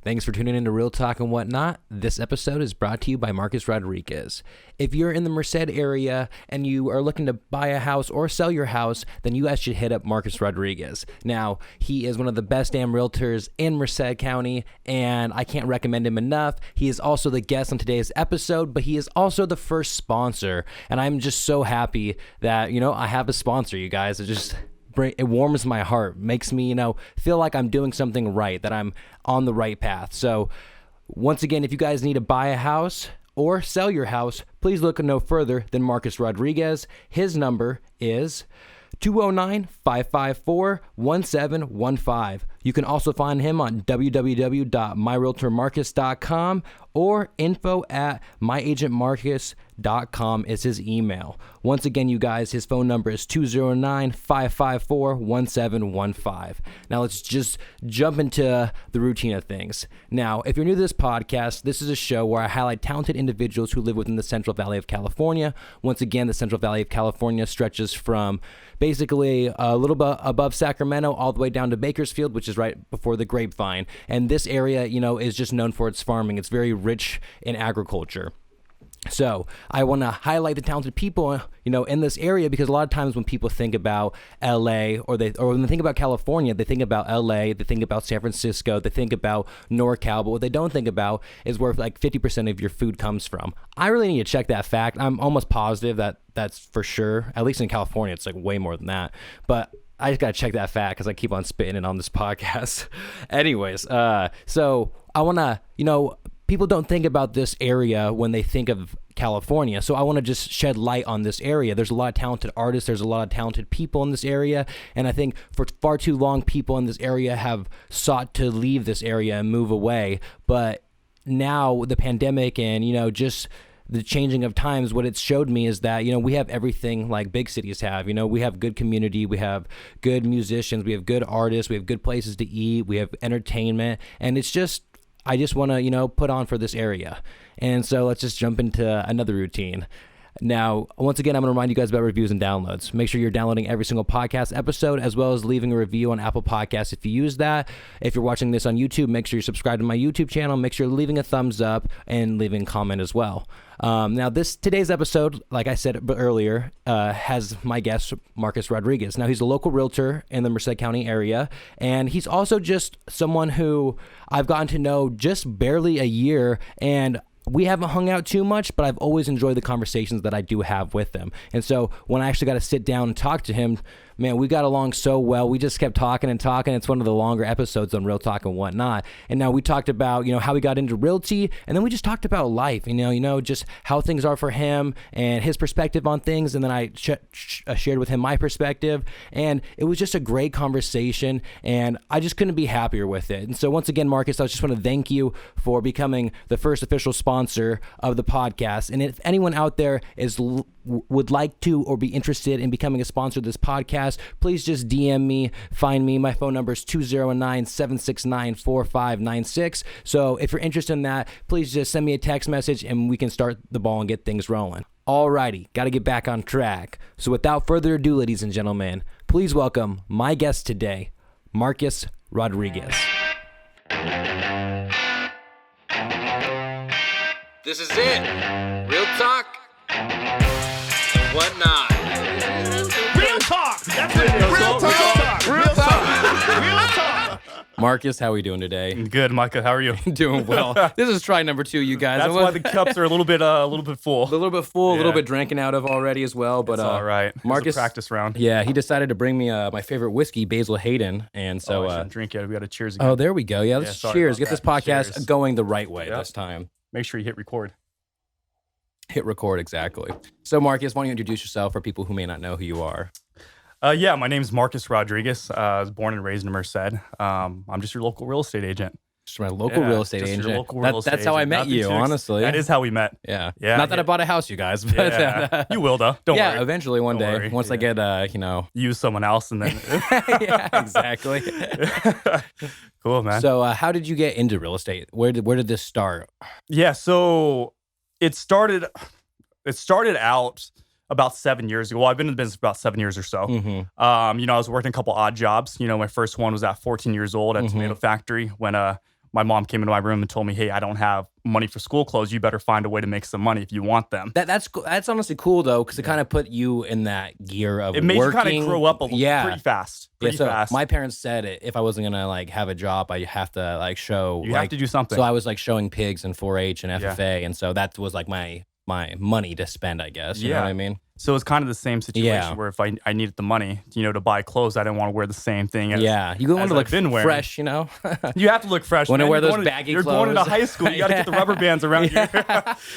Thanks for tuning in to Real Talk and Whatnot. This episode is brought to you by Marcus Rodriguez. If you're in the Merced area and you are looking to buy a house or sell your house, then you guys should hit up Marcus Rodriguez. Now, he is one of the best damn realtors in Merced County, and I can't recommend him enough. He is also the guest on today's episode, but he is also the first sponsor, and I'm just so happy that, I have a sponsor, you guys. It warms my heart, makes me, feel like I'm doing something right, that I'm on the right path. So once again, if you guys need to buy a house or sell your house, please look no further than Marcus Rodriguez. His number is 209-554-1715. You can also find him on www.myrealtormarcus.com or info@myagentmarcus.com is his email. Once again, you guys, his phone number is 209-554-1715. Now let's just jump into the routine of things. Now, if you're new to this podcast, this is a show where I highlight talented individuals who live within the Central Valley of California. Once again, the Central Valley of California stretches from basically a little bit above Sacramento all the way down to Bakersfield, which is right before the Grapevine. And this area, is just known for its farming. It's very rich in agriculture. So I want to highlight the talented people, in this area, because a lot of times when people think about LA or when they think about California, they think about LA, they think about San Francisco, they think about NorCal, but what they don't think about is where like 50% of your food comes from. I really need to check that fact. I'm almost positive that that's for sure. At least in California, it's like way more than that. But I just got to check that fact because I keep on spitting it on this podcast. Anyways, so I want to, people don't think about this area when they think of California. So I want to just shed light on this area. There's a lot of talented artists. There's a lot of talented people in this area. And I think for far too long, people in this area have sought to leave this area and move away. But now the pandemic and, just the changing of times, what it's showed me is that, we have everything like big cities have. We have good community. We have good musicians. We have good artists. We have good places to eat. We have entertainment. And it's just, I just want to, put on for this area. And so let's just jump into another routine. Now, once again, I'm going to remind you guys about reviews and downloads. Make sure you're downloading every single podcast episode, as well as leaving a review on Apple Podcasts if you use that. If you're watching this on YouTube, make sure you're subscribed to my YouTube channel. Make sure you're leaving a thumbs up and leaving a comment as well. Now, today's episode, like I said earlier, has my guest, Marcus Rodriguez. Now, he's a local realtor in the Merced County area, and he's also just someone who I've gotten to know just barely a year, and we haven't hung out too much, but I've always enjoyed the conversations that I do have with him. And so when I actually got to sit down and talk to him, man, we got along so well. We just kept talking and talking. It's one of the longer episodes on Real Talk and Whatnot. And now we talked about, how we got into realty, and then we just talked about life, just how things are for him and his perspective on things. And then I shared with him my perspective, and it was just a great conversation, and I just couldn't be happier with it. And so once again, Marcus, I just want to thank you for becoming the first official sponsor of the podcast. And if anyone out there would like to or be interested in becoming a sponsor of this podcast, please just DM me, find me. My phone number is 209-769-4596. So if you're interested in that, please just send me a text message and we can start the ball and get things rolling. Alrighty, got to get back on track. So without further ado, ladies and gentlemen, please welcome my guest today, Marcus Rodriguez. This is it. Real talk and whatnot. Real talk. That's it. Real talk. Real talk. Real talk. Marcus, how are we doing today? Good, Micah. How are you? Doing well. This is try number 2, you guys. That's why the cups are a little bit full. A little bit full, a little bit drinking out of already as well. But it's all right. Marcus, a practice round. Yeah, he decided to bring me my favorite whiskey, Basil Hayden, and so I shouldn't drink it. We got to cheers again. Oh, there we go. Yeah, let's cheers. Get this podcast going the right way this time. Make sure you hit record. Hit record, exactly. So, Marcus, why don't you introduce yourself for people who may not know who you are? My name's Marcus Rodriguez. I was born and raised in Merced. I'm just your local real estate agent. Just my local real estate agent. That's how I met you, honestly. honestly. That is how we met. Yeah. Not that I bought a house, you guys. But, you will, though. Don't worry. Yeah, eventually one day. Worry. Once I get, use someone else and then... Yeah, exactly. Cool, man. So how did you get into real estate? Where did this start? Yeah, so it started out about 7 years ago. Well, I've been in the business about 7 years or so. Mm-hmm. I was working a couple odd jobs. My first one was at 14 years old at a tomato factory when my mom came into my room and told me, hey, I don't have money for school clothes. You better find a way to make some money if you want them. That's honestly cool though, because it kind of put you in that gear of It made you kind working. of grow up pretty fast. Pretty fast. My parents said if I wasn't gonna like have a job, I have to like show. You have to do something. So I was like showing pigs and 4-H and FFA, and so that was like my money to spend, I guess. You know what I mean? So it's kind of the same situation where if I needed the money, to buy clothes, I didn't want to wear the same thing. As, you want to look fresh, You have to look fresh. Want to wear those baggy clothes. You're going into high school. You got to get the rubber bands around you.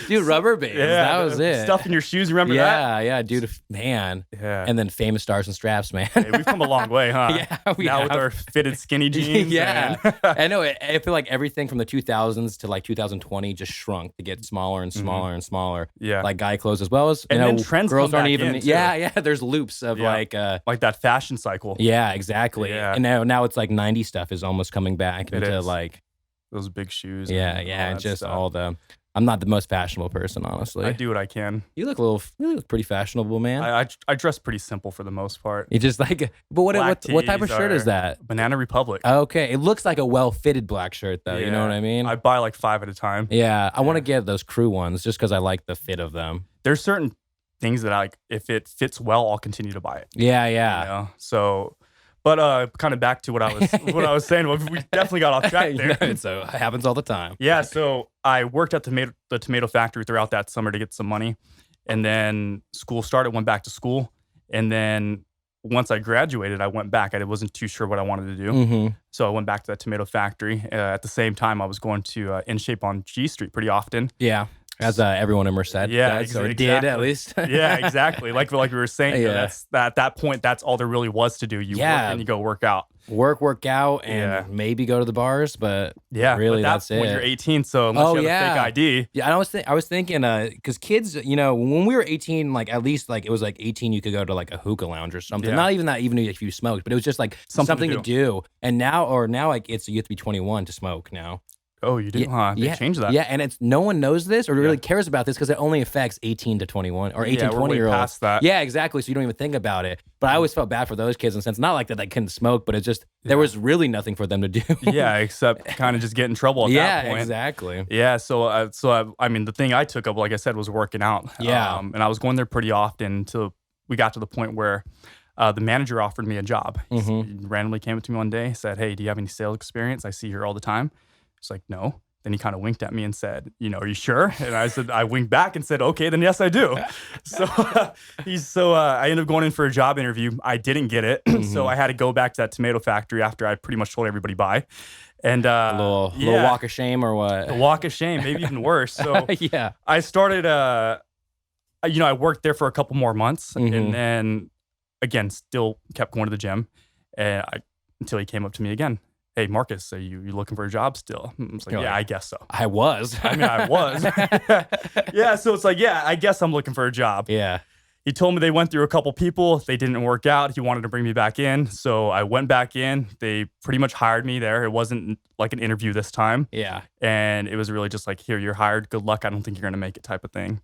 Dude, rubber bands. That was it. Stuff in your shoes. Remember that? Yeah, dude, man. Yeah. And then famous stars and straps, man. Hey, we've come a long way, huh? Yeah, we now have. with our fitted skinny jeans. I know. I feel like everything from the 2000s to like 2020 just shrunk to get smaller and smaller and smaller. Yeah. Like guy clothes as well as then trends girls come aren't back even. in, too. Yeah, there's loops of like that fashion cycle. Yeah, exactly. Yeah. And now it's like 90s stuff is almost coming back into like those big shoes. And just stuff. All the. I'm not the most fashionable person, honestly. I do what I can. You look pretty fashionable, man. I dress pretty simple for the most part. You just like, but what type of shirt is that? Banana Republic. Okay, it looks like a well-fitted black shirt, though. You know what I mean? I buy like 5 at a time. Yeah, I want to get those crew ones just because I like the fit of them. There's certain things that if it fits well, I'll continue to buy it. Yeah. So, but kind of back to what I was saying. We definitely got off track there. So it happens all the time. Yeah. So I worked at the tomato factory throughout that summer to get some money, and then school started. Went back to school, and then once I graduated, I went back. I wasn't too sure what I wanted to do, so I went back to that tomato factory. At the same time, I was going to In Shape on G Street pretty often. Yeah. As everyone in Merced or did at least. Yeah, exactly. Like we were saying, that's at that point, that's all there really was to do. You work and you go work out. Work out, and maybe go to the bars, but really that's it. When you're 18, so unless you have a fake ID. Yeah, I was thinking, because kids, when we were 18, like at least like it was like 18, you could go to like a hookah lounge or something. Not even that, even if you smoked, but it was just like something to do. And now like you have to be 21 to smoke now. Oh, you do? Huh? They changed that. Yeah, and no one knows this or really cares about this because it only affects 18 to 21 or 18, 20-year-olds. Past that. Yeah, exactly. So you don't even think about it. But I always felt bad for those kids in the sense, not like that they couldn't smoke, but it's just there was really nothing for them to do. Yeah, except kind of just get in trouble at that point. Yeah, exactly. Yeah, so I mean, the thing I took up, like I said, was working out. Yeah. And I was going there pretty often until we got to the point where the manager offered me a job. He randomly came up to me one day, said, hey, do you have any sales experience? I see you here all the time. It's like, no. Then he kind of winked at me and said, are you sure? And I winked back and said, okay, then yes, I do. So I ended up going in for a job interview. I didn't get it. So I had to go back to that tomato factory after I pretty much told everybody bye. And a little walk of shame or what? A walk of shame, maybe even worse. So I started, I worked there for a couple more months and then again, still kept going to the gym until he came up to me again. Hey, Marcus, are you looking for a job still? I was like, I guess so. I was. I was. Yeah, so it's like, I guess I'm looking for a job. Yeah. He told me they went through a couple people. They didn't work out. He wanted to bring me back in. So I went back in. They pretty much hired me there. It wasn't like an interview this time. Yeah. And it was really just like, here, you're hired. Good luck. I don't think you're going to make it type of thing.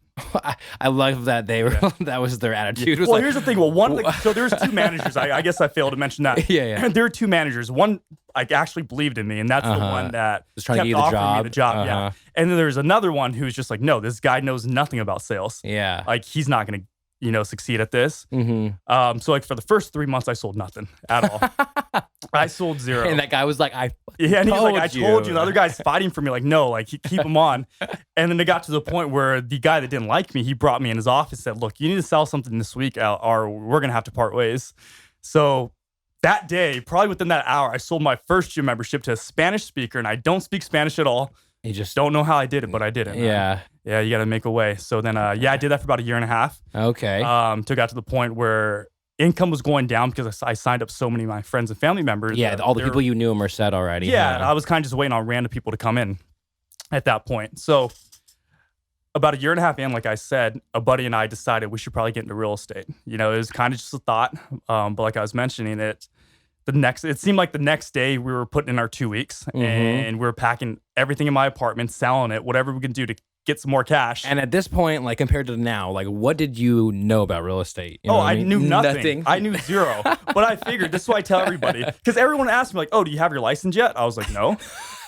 I love that they were, that was their attitude. Well, here's the thing. Well, so there's 2 managers. I guess I failed to mention that. Yeah. There are 2 managers. One, actually believed in me, and that's the one that was trying to give you the job. Yeah. And then there's another one who's just like, no, this guy knows nothing about sales. Yeah. Like he's not going to, succeed at this. So like for the first 3 months, I sold nothing at all. I sold 0. And that guy was like, and he's like, I told you. The other guy's fighting for me. Like, no, like keep him on. And then it got to the point where the guy that didn't like me, he brought me in his office, said, look, you need to sell something this week or we're going to have to part ways. So that day, probably within that hour, I sold my first gym membership to a Spanish speaker, and I don't speak Spanish at all. You just don't know how I did it, but I did it. Yeah. Yeah, you got to make a way. So then, I did that for about a year and a half. Okay. Till it got to the point where income was going down because I signed up so many of my friends and family members. Yeah, all the people you knew in Merced already. Yeah, I was kind of just waiting on random people to come in at that point. So about a year and a half in, like I said, a buddy and I decided we should probably get into real estate. It was kind of just a thought. But like I was mentioning it seemed like the next day we were putting in our 2 weeks and we were packing everything in my apartment, selling it, whatever we can do to get some more cash. And at this point, like compared to now, like what did you know about real estate? I knew nothing. I knew 0. But I figured, this is what I tell everybody. Because everyone asked me like, oh, do you have your license yet? I was like, no.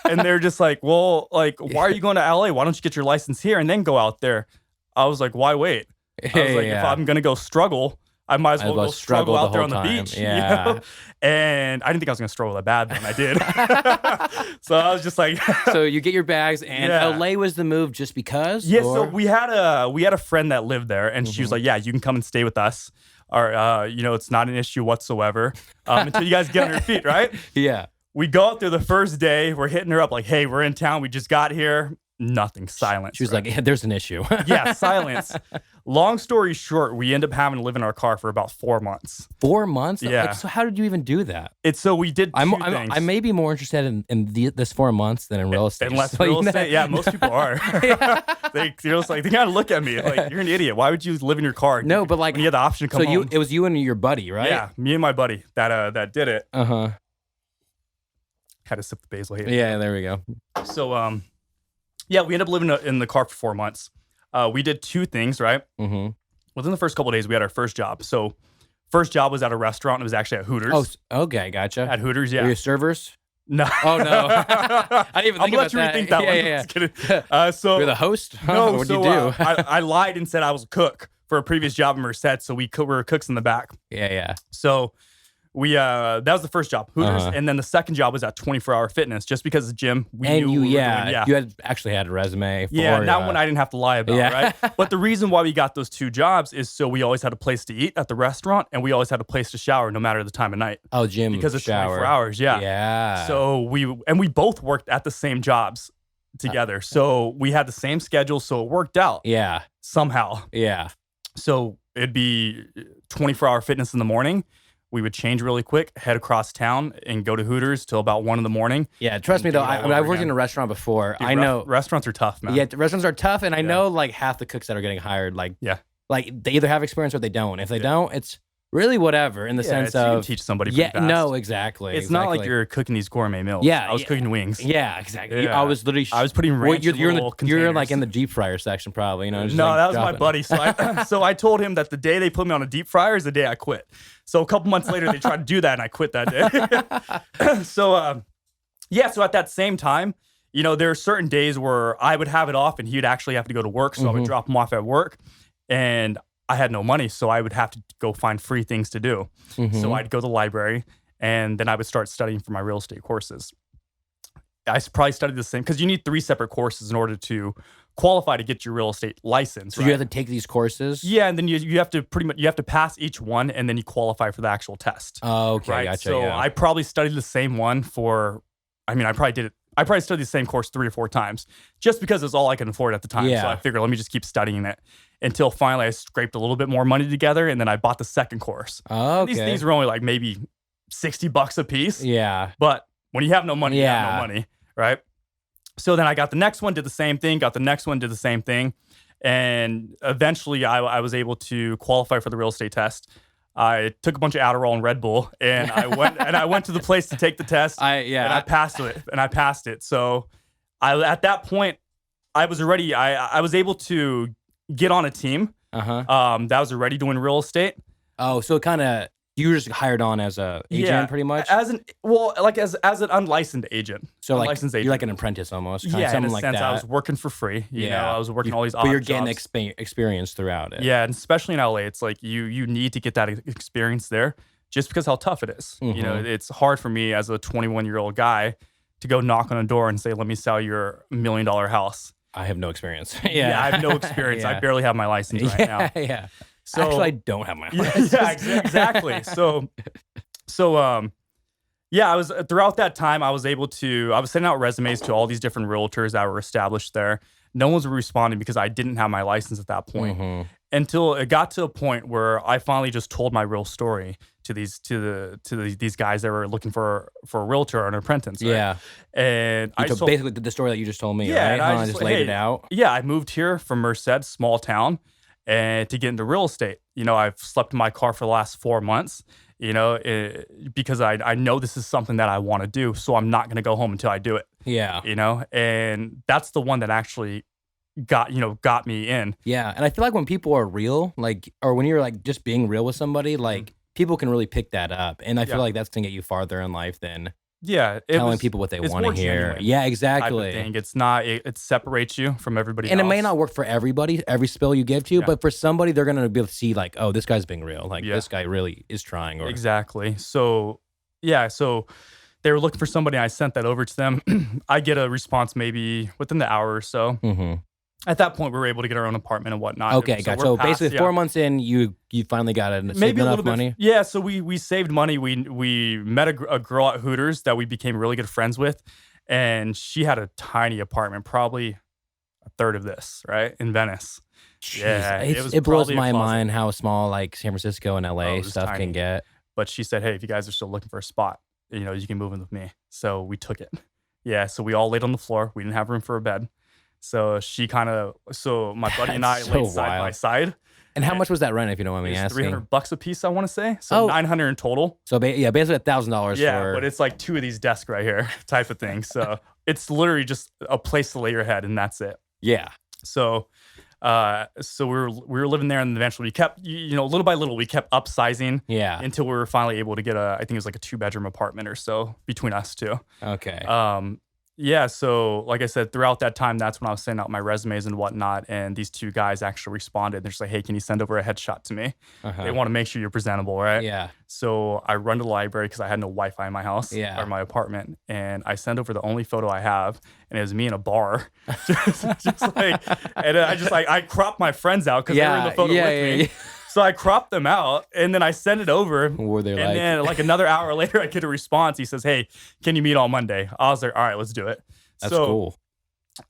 And they're just like, well, like, why are you going to LA? Why don't you get your license here and then go out there? I was like, why wait? I was like, if I'm going to go struggle, I might as well go struggle out there on the beach. Yeah. You know? And I didn't think I was going to struggle that bad, but I did. So I was just like. So you get your bags, and LA was the move just because? Yeah, so we had a friend that lived there, and she was like, yeah, you can come and stay with us. Or, you know, it's not an issue whatsoever until you guys get on your feet, right? Yeah. We go out there the first day. We're hitting her up like, hey, we're in town. We just got here. Nothing. Silence. She was like, yeah, there's an issue. Yeah, silence. Long story short, we end up having to live in our car for about 4 months. 4 months? Yeah. Like, so how did you even do that? So we did two things. I may be more interested in this 4 months than in real estate. Unless real estate, yeah, most people are. They're just like, they kind of look at me like, you're an idiot. Why would you live in your car? No, but like, when you had the option to come home. It was you and your buddy, right? Yeah, me and my buddy that did it. Uh-huh. Had to sip the basil here. Yeah, there we go. So, yeah, we ended up living in the car for 4 months. We did two things, right? Mm-hmm. Within the first couple of days, we had our first job. So, first job was at a restaurant. It was actually at Hooters. Oh, okay, gotcha. At Hooters, yeah. Were you servers? No. Oh, no. I didn't even think about that. I'll let you rethink that one. Yeah. Just kidding. So you're the host? No, What'd you do? I lied and said I was a cook for a previous job in Merced. So we were cooks in the back. Yeah. So we that was the first job, Hooters, and then the second job was at 24 Hour Fitness, just because the gym we knew we were doing. You had actually had a resume. For, that one I didn't have to lie about, right? But the reason why we got those two jobs is so we always had a place to eat at the restaurant, and we always had a place to shower, no matter the time of night. Oh, gym because it's shower. 24 hours, yeah. Yeah. So we both worked at the same jobs together, so we had the same schedule, so it worked out. Yeah. Somehow. Yeah. So it'd be 24-hour fitness in the morning. We would change really quick, head across town, and go to Hooters till about 1 in. Yeah, trust me though. I've worked in a restaurant before. Dude, I know restaurants are tough, man. Yeah, restaurants are tough, and I know like half the cooks that are getting hired, like they either have experience or they don't. If they don't, it's really whatever in the sense of you can teach somebody. Yeah, fast. no, exactly. It's not like you're cooking these gourmet meals. Yeah, I was cooking wings. Yeah, exactly. Yeah. I was literally. I was putting ranch in little containers. You're like in the deep fryer section, probably. You know. Just no, like that was my buddy. So I told him that the day they put me on a deep fryer is the day I quit. So a couple months later, they tried to do that, and I quit that day. So at that same time, you know, there are certain days where I would have it off, and he'd actually have to go to work. So I would drop him off at work, and I had no money, so I would have to go find free things to do. So I'd go to the library, and then I would start studying for my real estate courses. I probably studied the same, because you need 3 separate courses in order to qualify to get your real estate license. So you have to take these courses? Yeah, and then you have to you have to pass each one, and then you qualify for the actual test. Oh, okay, right? gotcha. So I probably studied the same one I probably studied the same course 3 or 4 times, just because it's all I could afford at the time. Yeah. So I figured, let me just keep studying it until finally I scraped a little bit more money together, and then I bought the second course. Oh, okay. These things were only like maybe $60 a piece. Yeah. But when you have no money, you have no money, right? So then I got the next one, did the same thing, got the next one, did the same thing. And eventually I was able to qualify for the real estate test. I took a bunch of Adderall and Red Bull, and I went to the place to take the test. And I passed it. So at that point, I was already I was able to get on a team. That was already doing real estate. Oh, so kind of you were just hired on as a agent, pretty much. As an unlicensed agent. So like agent. you're like an apprentice almost. Yeah, something in a like sense, that. I was working for free. You know, I was working all these odd But you're jobs. getting experience throughout it. Yeah, and especially in LA, it's like you need to get that experience there, just because how tough it is. You know, it's hard for me as a 21-year-old guy to go knock on a door and say, "Let me sell your $1 million house." I have no experience. Yeah, I have no experience. I barely have my license right now. Yeah. So actually, I don't have my license. Exactly. I was throughout that time, I was sending out resumes to all these different realtors that were established there. No one was responding because I didn't have my license at that point. Until it got to a point where I finally just told my real story to these guys that were looking for a realtor or an apprentice. Right? Yeah, and basically the story that you just told me. Yeah, right? and I just laid it out. Yeah, I moved here from Merced, small town, and to get into real estate. You know, I've slept in my car for the last 4 months. You know, because I know this is something that I want to do, so I'm not going to go home until I do it. Yeah, you know, and that's the one that actually got me in. Yeah, and I feel like when people are real, like, or when you're like just being real with somebody, like people can really pick that up, and I feel like that's gonna get you farther in life than Yeah, telling people what they it's want more to hear. genuine Yeah, type of exactly. thing. It's not. It separates you from everybody And else. it may not work for everybody, every spill you give to, Yeah. but for somebody, they're gonna be able to see like, oh, this guy's being real. Like Yeah. this guy really is trying. Or Exactly. So, yeah. So they were looking for somebody. I sent that over to them. I get a response maybe within the hour or so. Mhm. At that point, we were able to get our own apartment and whatnot. Okay, gotcha. So basically, 4 months in, you finally got it. Maybe a enough little bit. money. Yeah. So we saved money. We met a girl at Hooters that we became really good friends with, and she had a tiny apartment, probably a third of this, right, in Venice. Jeez, Yeah, it blows probably a my closet. mind how small like San Francisco and LA it was stuff tiny. can get. But she said, hey, if you guys are still looking for a spot, you can move in with me. So we took it. Yeah. So we all laid on the floor. We didn't have room for a bed. So my buddy and I That's so laid side by wild. side. And how much was that rent, if you don't mind me It's asking? $300 a piece, I want to say. So Oh. 900 in total. So basically $1,000. Yeah, for... but it's like two of these desks right here type of thing. So it's literally just a place to lay your head and that's it. yeah. So we were living there and eventually we kept, little by little, we kept upsizing Yeah. until we were finally able to get I think it was like a 2-bedroom apartment or so between us two. Okay. Yeah, so like I said, throughout that time, that's when I was sending out my resumes and whatnot, and these two guys actually responded. They're just like, hey, can you send over a headshot to me? Uh-huh. They want to make sure you're presentable, right? Yeah. So I run to the library because I had no Wi-Fi in my house Yeah. or my apartment, and I send over the only photo I have, and it was me in a bar. I cropped my friends out because they were in the photo with me. Yeah. So I cropped them out, and then I sent it over. Were they And then like another hour later, I get a response. He says, hey, can you meet on Monday? I was like, all right, let's do it. That's So cool.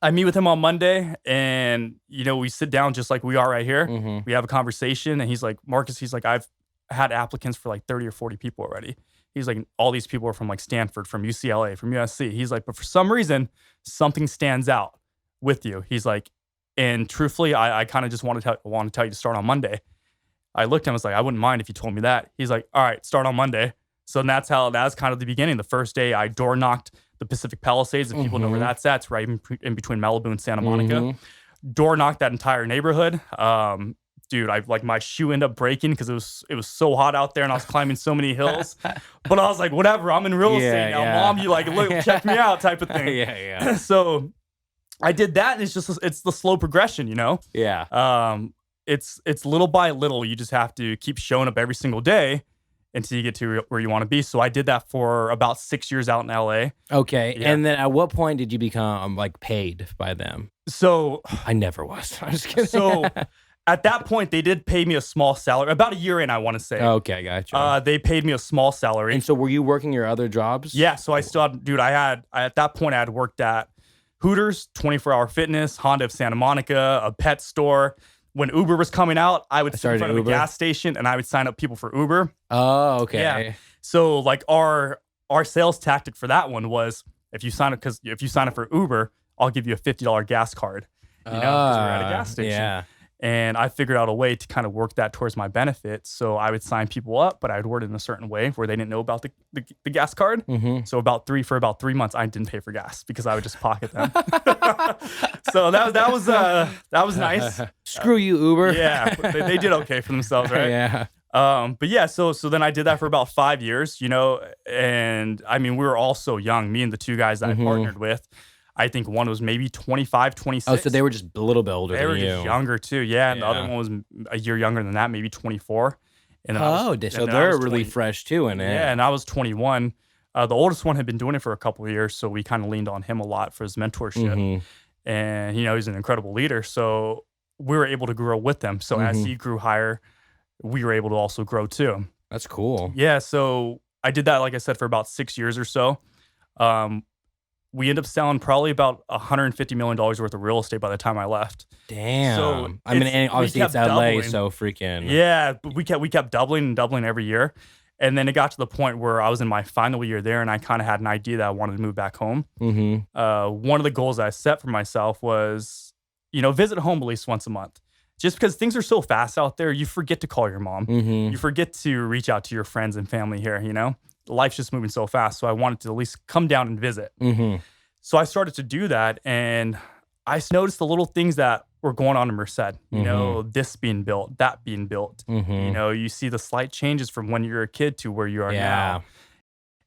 I meet with him on Monday, and we sit down just like we are right here. Mhm. We have a conversation, and he's like, Marcus, I've had applicants for like 30 or 40 people already. He's like, all these people are from like Stanford, from UCLA, from USC. He's like, but for some reason, something stands out with you. He's like, and truthfully, I kind of just want to tell you to start on Monday. I looked at him, I was like, I wouldn't mind if you told me that. He's like, all right, start on Monday. So that's kind of the beginning. The first day I door knocked the Pacific Palisades. If people know where that's at, it's right in between Malibu and Santa Monica. Door knocked that entire neighborhood. Dude, my shoe ended up breaking because it was so hot out there and I was climbing so many hills. But I was like, whatever, I'm in real estate now. Yeah. Mom, you look, check me out type of thing. Yeah. So I did that, and it's the slow progression, Yeah. It's little by little. You just have to keep showing up every single day until you get to where you want to be. So I did that for about 6 years out in LA. Okay. Yeah. And then at what point did you become like paid by them? So I never was. I'm just kidding. So at that point, they did pay me a small salary. About a year in, I want to say. Okay, gotcha. They paid me a small salary. And so were you working your other jobs? Yeah. So I still had, dude, at that point, I had worked at Hooters, 24-hour fitness, Honda of Santa Monica, a pet store. When Uber was coming out, I would sit in front of a gas station and I would sign up people for Uber. Oh, okay. Yeah. So like our sales tactic for that one was if you sign up for Uber, I'll give you a $50 gas card. Because we're at a gas station. Yeah. And I figured out a way to kind of work that towards my benefit. So I would sign people up, but I would word it in a certain way where they didn't know about the gas card. Mm-hmm. So for about 3 months, I didn't pay for gas because I would just pocket them. So that was nice. Screw you, Uber. Yeah, they did okay for themselves, right? Yeah. But yeah, so then I did that for about 5 years, and I mean, we were all so young, me and the two guys that I partnered with. I think one was maybe 25, 26. Oh, so they were just a little bit older They than were you. just younger too, yeah. And the other one was a year younger than that, maybe 24. And then So they're really fresh too in it. Yeah, and I was 21. The oldest one had been doing it for a couple of years, so we kind of leaned on him a lot for his mentorship. Mm-hmm. And he's an incredible leader, so we were able to grow with him. So as he grew higher, we were able to also grow too. That's cool. Yeah, so I did that, like I said, for about 6 years or so. We ended up selling probably about $150 million worth of real estate by the time I left. Damn. So I mean, and obviously it's LA, doubling. so freaking. Yeah, but we kept doubling and doubling every year. And then it got to the point where I was in my final year there, and I kind of had an idea that I wanted to move back home. Mm-hmm. One of the goals I set for myself was, visit home at least once a month. Just because things are so fast out there, you forget to call your mom. Mm-hmm. You forget to reach out to your friends and family here, Life's just moving so fast. So I wanted to at least come down and visit. Mm-hmm. So I started to do that, and I noticed the little things that were going on in Merced. This being built, that being built. Mm-hmm. You see the slight changes from when you're a kid to where you are now.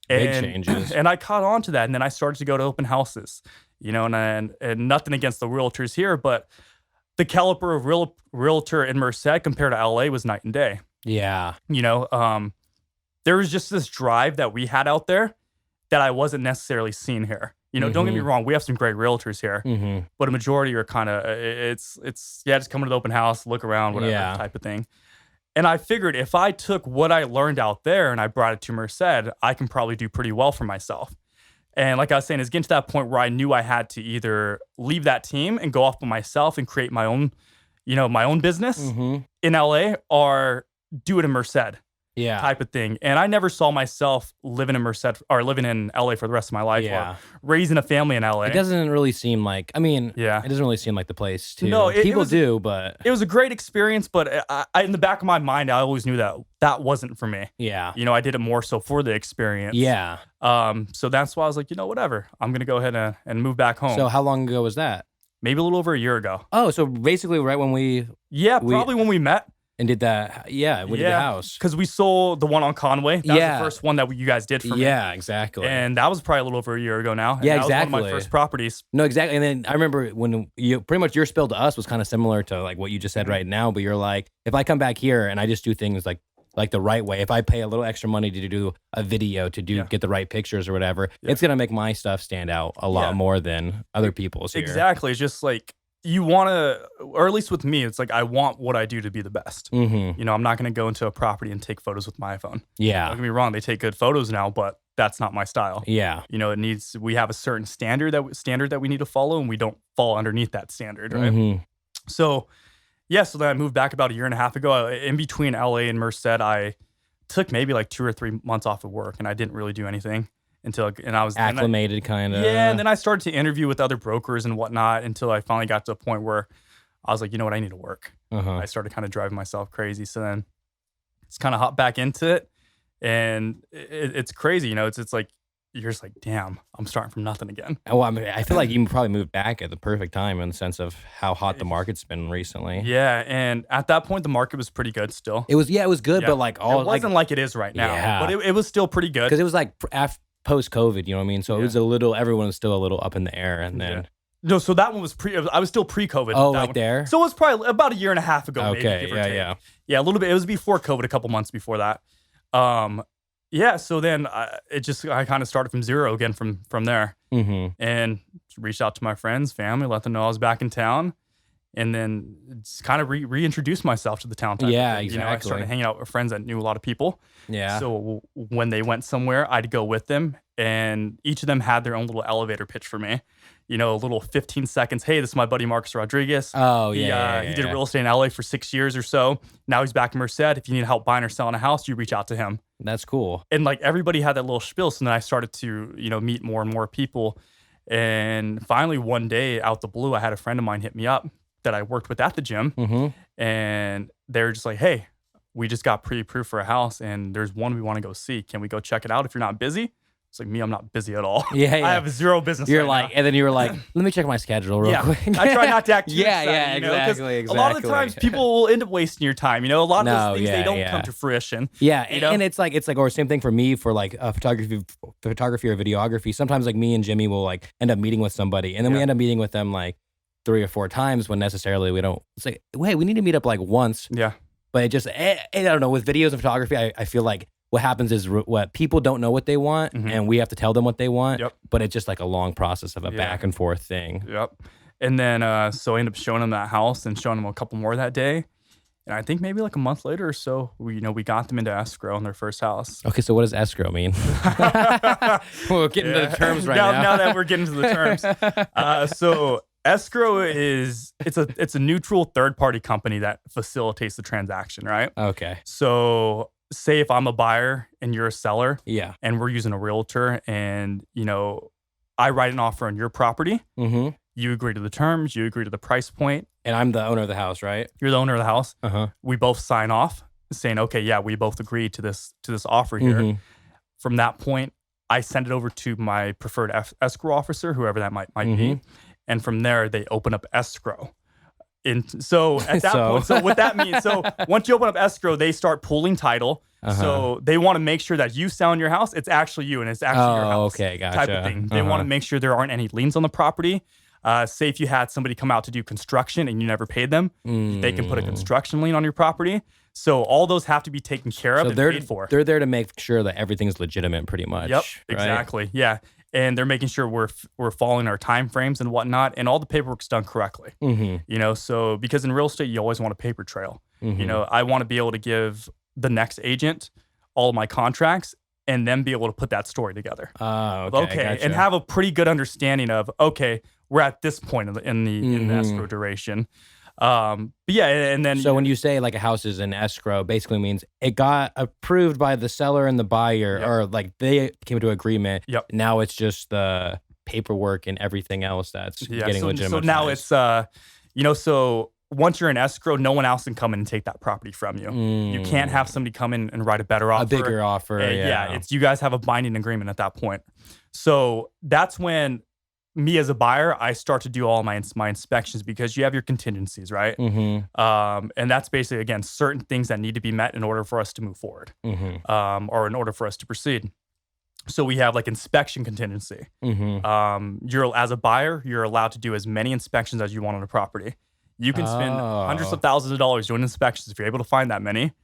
Big changes. And I caught on to that. And then I started to go to open houses, and nothing against the realtors here, but the caliber of realtor in Merced compared to LA was night and day. Yeah. There was just this drive that we had out there that I wasn't necessarily seeing here. Don't get me wrong, we have some great realtors here, but a majority are kind of, it's just come to the open house, look around, whatever type of thing. And I figured if I took what I learned out there and I brought it to Merced, I can probably do pretty well for myself. And like I was saying, is getting to that point where I knew I had to either leave that team and go off by myself and create my own, my own business in LA, or do it in Merced. Type of thing. And I never saw myself living in Merced or living in LA for the rest of my life or raising a family in LA. It doesn't really seem like, it doesn't really seem like the place to. No, people do, but. It was a great experience, but I, in the back of my mind, I always knew that wasn't for me. Yeah. I did it more so for the experience. Yeah. So that's why I was like, whatever. I'm going to go ahead and move back home. So how long ago was that? Maybe a little over a year ago. Oh, so basically right when we. Yeah, probably when we met. And did that, we did the house. Because we sold the one on Conway. That was the first one that you guys did for me. Yeah, exactly. And that was probably a little over a year ago now. And yeah, that exactly. was one of my first properties. No, exactly. And then I remember when pretty much your spill to us was kind of similar to like what you just said right now. But you're like, if I come back here and I just do things like the right way, if I pay a little extra money to do a video, get the right pictures or whatever, it's going to make my stuff stand out a lot more than other people's here. Exactly. It's just like, you want to, or at least with me, it's like I want what I do to be the best. I'm not going to go into a property and take photos with my iPhone. Yeah. Don't get me wrong, they take good photos now, but that's not my style. Yeah. We have a certain standard that we need to follow, and we don't fall underneath that standard, right? So then I moved back about a year and a half ago. In between LA and Merced, I took maybe like 2 or 3 months off of work, and I didn't really do anything. And I was acclimated, kind of. Yeah, and then I started to interview with other brokers and whatnot until I finally got to a point where I was like, you know what, I need to work. I started kind of driving myself crazy. So then it's kind of hop back into it, and it's crazy. It's like you're just like, damn, I'm starting from nothing again. Well, I feel like you probably moved back at the perfect time in the sense of how hot the market's been recently. Yeah, and at that point, the market was pretty good still. It was good, but like it wasn't like it is right now. But it was still pretty good because it was like post-COVID, you know what I mean? So it was everyone was still a little up in the air, and then no, so that one was I was still pre-COVID. Oh, like there? So it was probably about a year and a half ago. Okay, maybe, yeah, a little bit. It was before COVID, a couple months before that. So then I kind of started from zero again from there, and reached out to my friends, family, let them know I was back in town, and then just kind of reintroduce myself to the town. Yeah, exactly. I started hanging out with friends that knew a lot of people. Yeah. So when they went somewhere, I'd go with them, and each of them had their own little elevator pitch for me. A little 15 seconds. Hey, this is my buddy Marcus Rodriguez. Oh, he did real estate in LA for 6 years or so. Now he's back in Merced. If you need help buying or selling a house, you reach out to him. That's cool. And like everybody had that little spiel. So then I started to, meet more and more people. And finally, one day out the blue, I had a friend of mine hit me up that I worked with at the gym. And they were just like, hey, we just got pre-approved for a house, and there's one we want to go see. Can we go check it out if you're not busy? It's like, me, I'm not busy at all. Yeah. I have zero business. You're right like, now. And then you were like, let me check my schedule real quick. I try not to act too excited, exactly. A lot of the times people will end up wasting your time. A lot of those things, they don't come to fruition. Yeah. And it's like, or same thing for me for like photography or videography. Sometimes like me and Jimmy will like end up meeting with somebody, and then we end up meeting with them like 3 or 4 times when necessarily we don't. It's like, wait, we need to meet up like once. Yeah. But it just, I don't know, with videos and photography, I feel like what happens is what people don't know what they want, and we have to tell them what they want. Yep. But it's just like a long process of a back and forth thing. Yep. And then, so I ended up showing them that house and showing them a couple more that day. And I think maybe like a month later or so, we got them into escrow on their first house. Okay, so what does escrow mean? We're getting to the terms right now. Now that we're getting to the terms. So escrow it's a neutral third-party company that facilitates the transaction, right? Okay. So say if I'm a buyer and you're a seller, and we're using a realtor, and I write an offer on your property, you agree to the terms, you agree to the price point, and I'm the owner of the house, right? You're the owner of the house. We both sign off saying, okay, yeah, we both agree to this offer here. From that point, I send it over to my preferred escrow officer, whoever that might be, and from there they open up escrow. So at that point, so what that means, so once you open up escrow, they start pulling title. So they want to make sure that you selling your house, it's actually you and it's actually your house. Okay, gotcha. Type of thing. They want to make sure there aren't any liens on the property. Say if you had somebody come out to do construction and you never paid them, they can put a construction lien on your property. So all those have to be taken care of and paid for. They're there to make sure that everything's legitimate, pretty much. Yep, right? exactly. Yeah. And they're making sure we're following our time frames and whatnot, and all the paperwork's done correctly. So because in real estate, you always want a paper trail. I want to be able to give the next agent all of my contracts and then be able to put that story together. Okay, gotcha. And have a pretty good understanding of, okay, we're at this point in the escrow duration. But yeah, and then so when you say like a house is in escrow, basically means it got approved by the seller and the buyer, or like they came to agreement. Now it's just the paperwork and everything else that's getting legitimate. So now it's so once you're in escrow, no one else can come in and take that property from you. You can't have somebody come in and write a better offer, a bigger offer. It's you guys have a binding agreement at that point. So that's when me as a buyer, I start to do all my inspections, because you have your contingencies, right? And that's basically, again, certain things that need to be met in order for us to move forward, or in order for us to proceed. So we have like inspection contingency. You're, as a buyer, you're allowed to do as many inspections as you want on a property. You can spend hundreds of thousands of dollars doing inspections if you're able to find that many,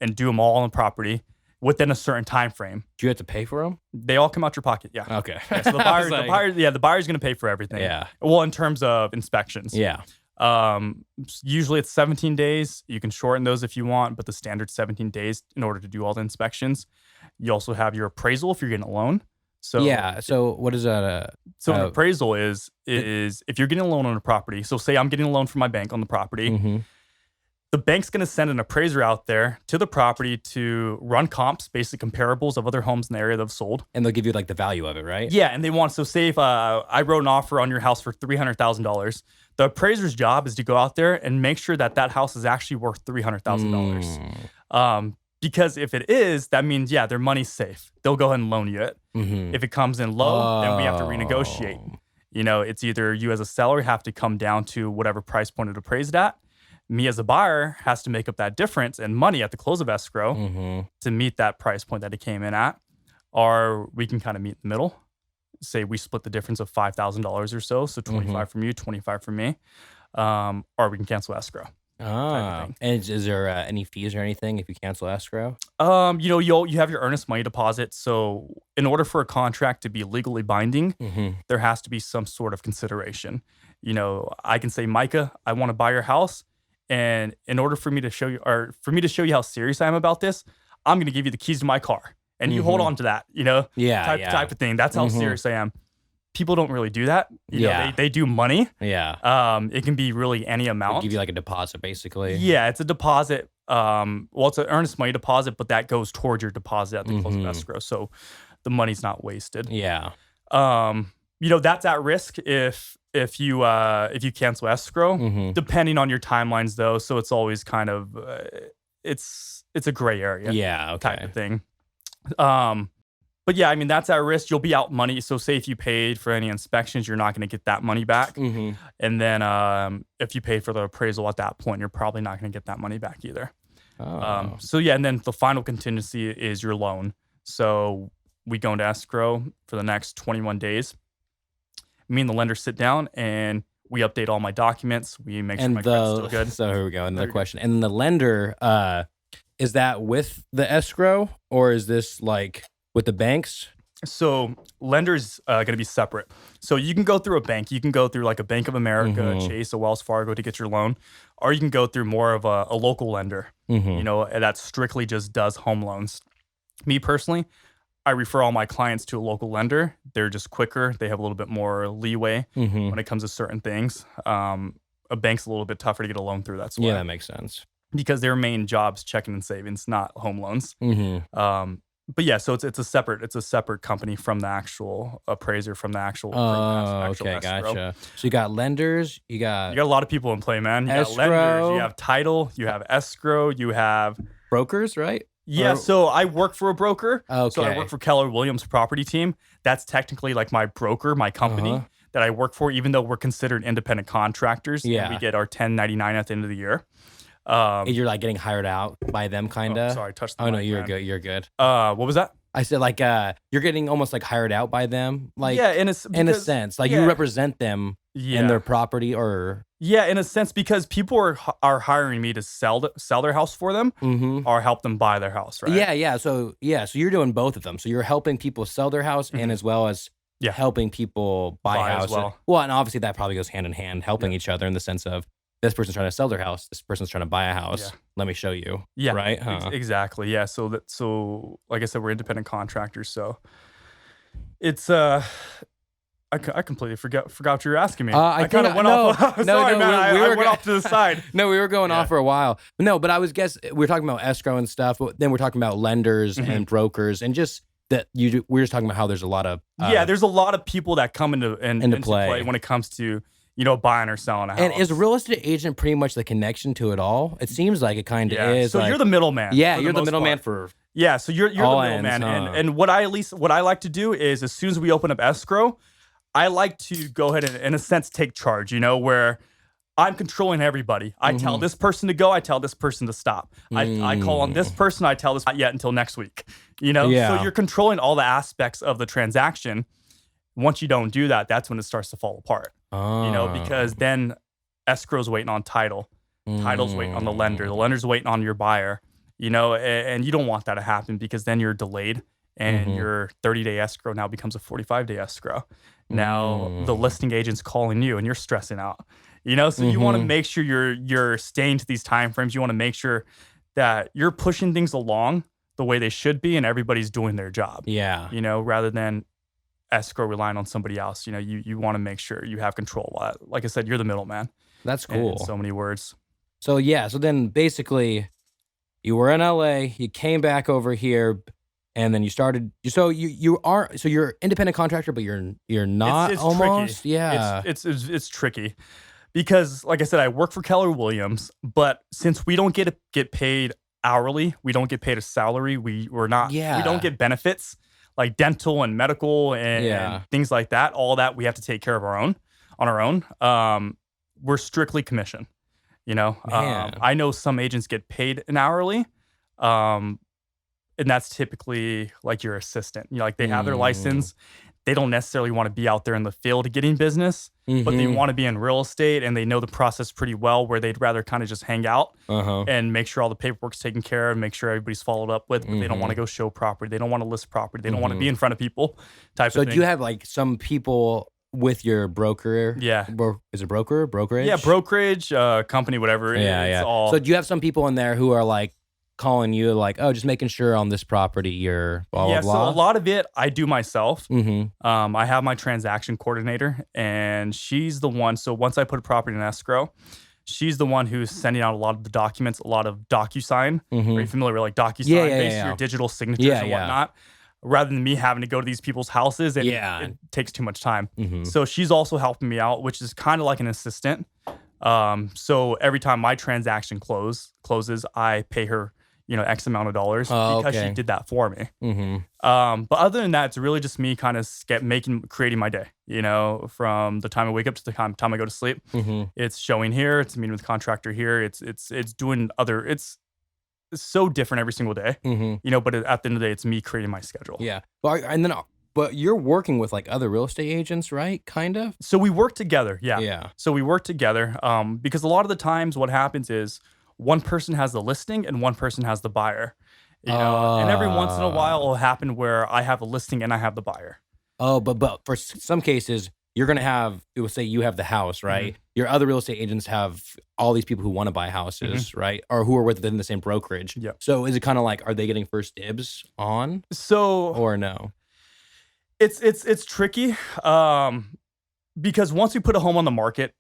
and do them all on the property within a certain time frame. Do you have to pay for them? They all come out your pocket. Yeah. Okay. Yeah, so the buyer's going to pay for everything. Yeah. Well, in terms of inspections. Yeah. Usually it's 17 days. You can shorten those if you want, but the standard 17 days in order to do all the inspections. You also have your appraisal if you're getting a loan. So yeah. So what is that? So an appraisal is if you're getting a loan on a property. So say I'm getting a loan from my bank on the property. The bank's going to send an appraiser out there to the property to run comps, basic comparables of other homes in the area that have sold. And they'll give you like the value of it, right? Yeah. And they want, so say if I wrote an offer on your house for $300,000, the appraiser's job is to go out there and make sure that that house is actually worth $300,000. Because if it is, that means, yeah, their money's safe. They'll go ahead and loan you it. If it comes in low, then we have to renegotiate. It's either you as a seller have to come down to whatever price point it appraised at. Me as a buyer has to make up that difference in money at the close of escrow to meet that price point that it came in at. Or we can kind of meet in the middle. Say we split the difference of $5,000 or so. So 25 from you, 25 from me. Or we can cancel escrow. And is there any fees or anything if you cancel escrow? You have your earnest money deposit. So in order for a contract to be legally binding, there has to be some sort of consideration. I can say, Micah, I want to buy your house. And in order for me to show you, how serious I am about this, I'm going to give you the keys to my car, and you hold on to that, type of thing. That's how serious I am. People don't really do that. They do money. Yeah. It can be really any amount. They give you like a deposit, basically. Yeah, it's a deposit. It's an earnest money deposit, but that goes towards your deposit at the close of escrow, so the money's not wasted. Yeah. That's at risk if you cancel escrow, depending on your timelines though. So it's always kind of it's a gray area. Yeah. Okay. Type of thing. But yeah, I mean, that's at risk. You'll be out money. So say if you paid for any inspections, you're not going to get that money back. And then if you paid for the appraisal at that point, you're probably not going to get that money back either. So yeah, and then the final contingency is your loan. So we go into escrow for the next 21 days. Me and the lender sit down and we update all my documents. We make sure my credit's still good. So here we go. Another question. And the lender, is that with the escrow, or is this like with the banks? So lender's going to be separate. So you can go through a bank. You can go through like a Bank of America, Chase, a Wells Fargo to get your loan, or you can go through more of a local lender, that strictly just does home loans. Me personally, I refer all my clients to a local lender. They're just quicker. They have a little bit more leeway when it comes to certain things. A bank's a little bit tougher to get a loan through. That's why. Yeah, that makes sense. Because their main job's checking and savings, not home loans. But yeah, so it's a separate company from the actual appraiser, from the actual. Okay, escrow. Gotcha. So you got lenders, you got a lot of people in play, man. You got lenders, you have title, you have escrow, you have brokers, right? Yeah, so I work for a broker. Okay. So I work for Keller Williams Property Team. That's technically like my broker, my company. that I work for, even though we're considered independent contractors. Yeah. And we get our 1099 at the end of the year. And you're like getting hired out by them, kind of. Sorry, I touched the Oh, no, mic, you're man. good. You're good. What was that? I said like you're getting almost like hired out by them, like Yeah, in a sense, like you represent them yeah. in their property, or yeah, in a sense, because people are hiring me to sell their house for them, or help them buy their house, right? Yeah. So you're doing both of them. So you're helping people sell their house, and as well as helping people buy houses. Well, and obviously that probably goes hand in hand, helping each other in the sense of this person's trying to sell their house, this person's trying to buy a house. Let me show you. Yeah, right. Exactly. Yeah. So like I said, we're independent contractors. So it's I completely forgot what you were asking me. I kind of went off. Sorry, man. I went off to the side. No, we were going off for a while. No, but I was we were talking about escrow and stuff. But then we're talking about lenders and brokers, and just that we're just talking about how there's a lot of there's a lot of people that come into play when it comes to buying or selling a house. And is a real estate agent pretty much the connection to it all? It seems like it kind of is. So you're the middleman. Yeah, you're the middleman for. Yeah, so you're the middleman, and what I like to do is as soon as we open up escrow, I like to go ahead and, in a sense, take charge, where I'm controlling everybody. I tell this person to go. I tell this person to stop. I call on this person. I tell this not yet until next week, So you're controlling all the aspects of the transaction. Once you don't do that, that's when it starts to fall apart, because then escrow's waiting on title. Title's waiting on the lender. The lender's waiting on your buyer, and you don't want that to happen because then you're delayed and your 30-day escrow now becomes a 45-day escrow. Now the listing agent's calling you and you're stressing out, so you want to make sure you're staying to these timeframes. You want to make sure that you're pushing things along the way they should be and everybody's doing their job. Yeah. Rather than escrow relying on somebody else, you want to make sure you have control. Like I said, you're the middleman. That's cool. In so many words. So so then basically you were in LA, you came back over here, and then you started. So you're independent contractor, but you're not it's almost. Tricky. Yeah, it's tricky because, like I said, I work for Keller Williams, but since we don't get paid hourly, we don't get paid a salary. We don't get benefits like dental and medical and things like that. All that we have to take care of on our own. We're strictly commission. I know some agents get paid an hourly. And that's typically like your assistant. Like they have their license. They don't necessarily want to be out there in the field getting business, but they want to be in real estate and they know the process pretty well where they'd rather kind of just hang out and make sure all the paperwork's taken care of, make sure everybody's followed up with, but they don't want to go show property. They don't want to list property. They don't want to be in front of people type of thing. So do you have like some people with your broker? Yeah. Is it brokerage? Yeah, brokerage, company, whatever. Yeah. So do you have some people in there who are like, calling you like, oh, just making sure on this property you're blah, blah, blah? So a lot of it I do myself. I have my transaction coordinator and she's the one. So once I put a property in escrow, she's the one who's sending out a lot of the documents, a lot of DocuSign. Are you familiar with like DocuSign? Your digital signatures and whatnot. Rather than me having to go to these people's houses, it takes too much time. So she's also helping me out, which is kind of like an assistant. So every time my transaction closes, I pay her X amount of dollars because she did that for me. But other than that, it's really just me kind of creating my day, from the time I wake up to the time I go to sleep. It's showing here, it's meeting with the contractor here. It's doing it's so different every single day, but at the end of the day, it's me creating my schedule. Yeah. But you're working with like other real estate agents, right? Kind of. So we work together. Yeah. So we work together because a lot of the times what happens is, one person has the listing and one person has the buyer, and every once in a while it'll happen where I have a listing and I have the buyer. Oh, but for some cases, you're going to have, it will say you have the house, right? Your other real estate agents have all these people who want to buy houses, right? Or who are within the same brokerage. Yeah. So is it kind of like, are they getting first dibs on? Or no? It's tricky because once we put a home on the market,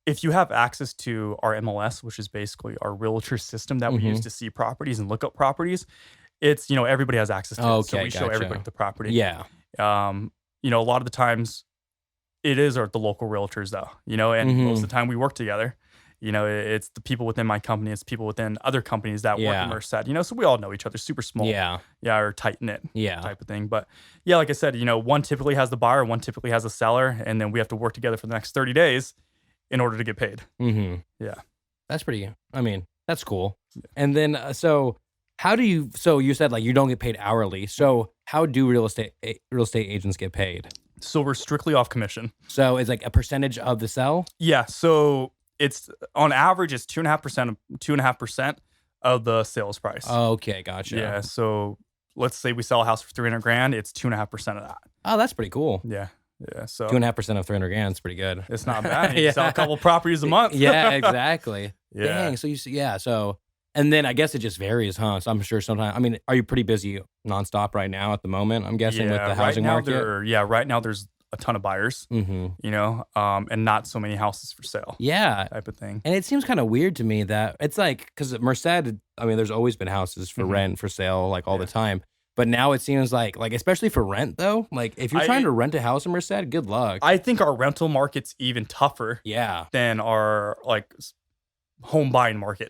if you have access to our MLS, which is basically our realtor system that we use to see properties and look up properties, it's, everybody has access to it. So we show everybody the property. Yeah. A lot of the times it is the local realtors though, and most of the time we work together, It's the people within my company, it's people within other companies that work at Merced, so we all know each other, super small, or tight knit, type of thing. But yeah, like I said, one typically has the buyer, one typically has a seller, and then we have to work together for the next 30 days in order to get paid. Mm-hmm. Yeah, that's that's cool. And then so you said like you don't get paid hourly. So how do real estate agents get paid? So we're strictly off commission. So it's like a percentage of the sell? Yeah. So it's on average, it's 2.5% of the sales price. Okay, gotcha. Yeah. So let's say we sell a house for $300,000, it's 2.5% of that. Oh, that's pretty cool. Yeah. Yeah. So 2.5% of $300,000 is pretty good. It's not bad. You sell a couple properties a month. Yeah, exactly. Yeah. Dang. So so and then I guess it just varies, huh? So I'm sure sometimes. Are you pretty busy nonstop right now at the moment? I'm guessing with the housing market. Right now there's a ton of buyers, and not so many houses for sale. Yeah, type of thing. And it seems kind of weird to me that it's like because at Merced, there's always been houses for rent, for sale, like all the time. But now it seems like especially for rent though, like if you're trying to rent a house in Merced, good luck. I think our rental market's even tougher. Than our home buying market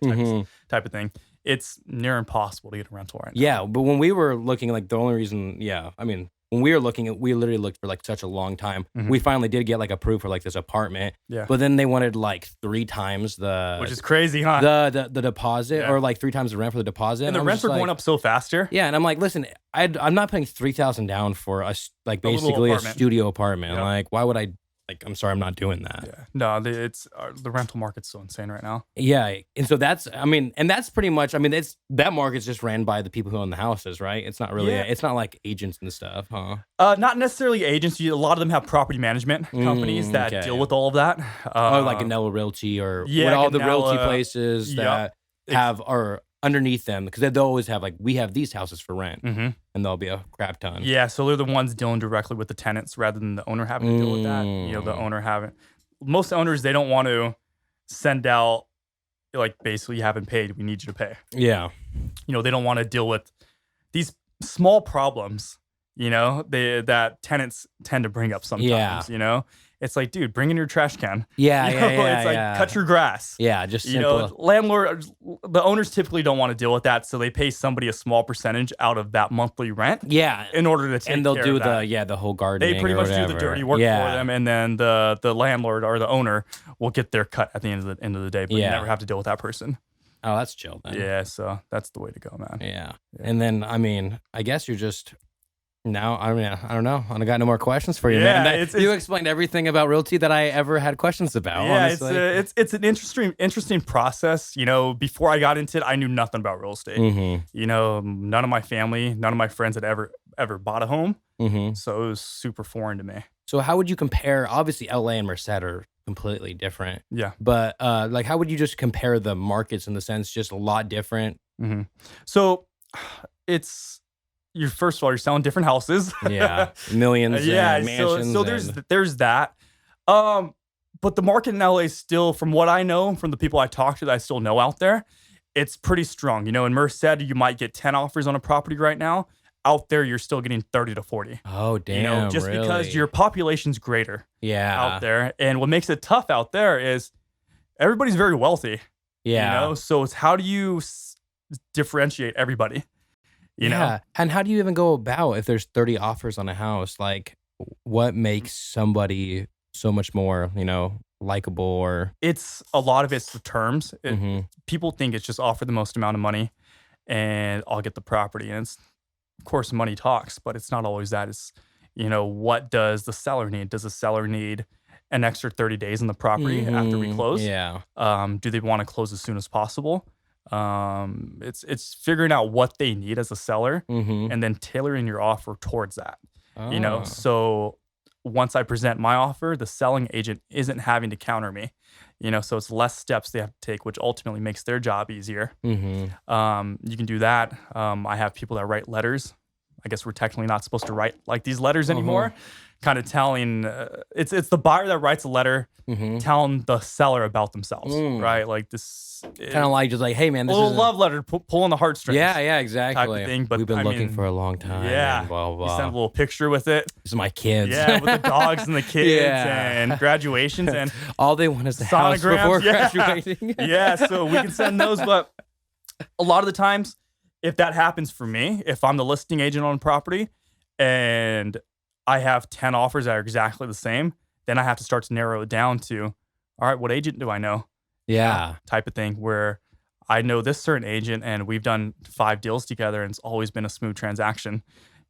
type of thing. It's near impossible to get a rental right now. Yeah, but when we were looking, the only reason, when we were looking, we literally looked for such a long time. We finally did get approved for this apartment. Yeah. But then they wanted 3 times the, which is crazy, huh? The deposit, or 3 times the rent for the deposit. And the rents are going up so fast here. Yeah, and I'm like, listen, I'm not paying $3,000 down for a basically a studio apartment. Yeah. Why would I? I'm sorry, I'm not doing that. Yeah. No, the rental market's so insane right now. Yeah, and so that's pretty much, that market's just ran by the people who own the houses, right? It's not really, it's not like agents and stuff, huh? Not necessarily agents. A lot of them have property management companies that deal with all of that. Like Ganella Realty or all the realty places that are underneath them, because they'll always have we have these houses for rent, and there'll be a crap ton. Yeah, so they're the ones dealing directly with the tenants rather than the owner having to deal with that. The owner most owners, they don't want to send out basically you haven't paid, we need you to pay. Yeah. They don't want to deal with these small problems, that tenants tend to bring up sometimes, It's like, dude, bring in your trash can. Yeah, it's cut your grass. Yeah, just simple. The owners typically don't want to deal with that, so they pay somebody a small percentage out of that monthly rent. Yeah, in order to take care of that. And they'll do the whole gardening. They pretty much do the dirty work for them, and then the landlord or the owner will get their cut at the end of the day, but you never have to deal with that person. Oh, that's chill then. Yeah, so that's the way to go, man. Yeah. And then I guess you're just. Now, I don't know. I got no more questions for you, man. You explained everything about realty that I ever had questions about. Yeah, honestly. It's an interesting process. Before I got into it, I knew nothing about real estate. None of my family, none of my friends had ever bought a home. So it was super foreign to me. So how would you compare? Obviously, LA and Merced are completely different. Yeah. But how would you just compare the markets in the sense just a lot different? So it's. First of all, you're selling different houses. Yeah, millions. And mansions. So there's that. But the market in LA is still, from what I know, from the people I talk to that I still know out there, it's pretty strong. In Merced, you might get 10 offers on a property right now. Out there, you're still getting 30 to 40. Oh, damn! Just really? Because your population's greater. Yeah. Out there, and what makes it tough out there is everybody's very wealthy. Yeah. So it's how do you differentiate everybody? Yeah. And how do you even go about if there's 30 offers on a house? What makes somebody so much more, likable? Or it's a lot of it's the terms. People think it's just offer the most amount of money and I'll get the property. And it's, of course, money talks, but it's not always that. It's, what does the seller need? Does the seller need an extra 30 days in the property after we close? Yeah. Do they want to close as soon as possible? It's figuring out what they need as a seller and then tailoring your offer towards that. So once I present my offer, the selling agent isn't having to counter me. So it's less steps they have to take, which ultimately makes their job easier. You can do that. I have people that write letters. I guess we're technically not supposed to write like these letters anymore. Kind of telling, it's the buyer that writes a letter telling the seller about themselves, right? Like this, kind of like just like, hey man, a this little is love letter, pulling the heartstrings. yeah, exactly. Type of thing. But we've been I looking mean, for a long time. Yeah, and blah blah you blah. send a little picture with it. These are my kids. Yeah, with the dogs and the kids Yeah. and graduations and all they want is the house before graduating. Yeah, so we can send those. But a lot of the times, if that happens for me, if I'm the listing agent on a property and I have 10 offers that are exactly the same, then I have to start to narrow it down to, all right, what agent do I know? Yeah. Type of thing where I know this certain agent and we've done 5 deals together and it's always been a smooth transaction.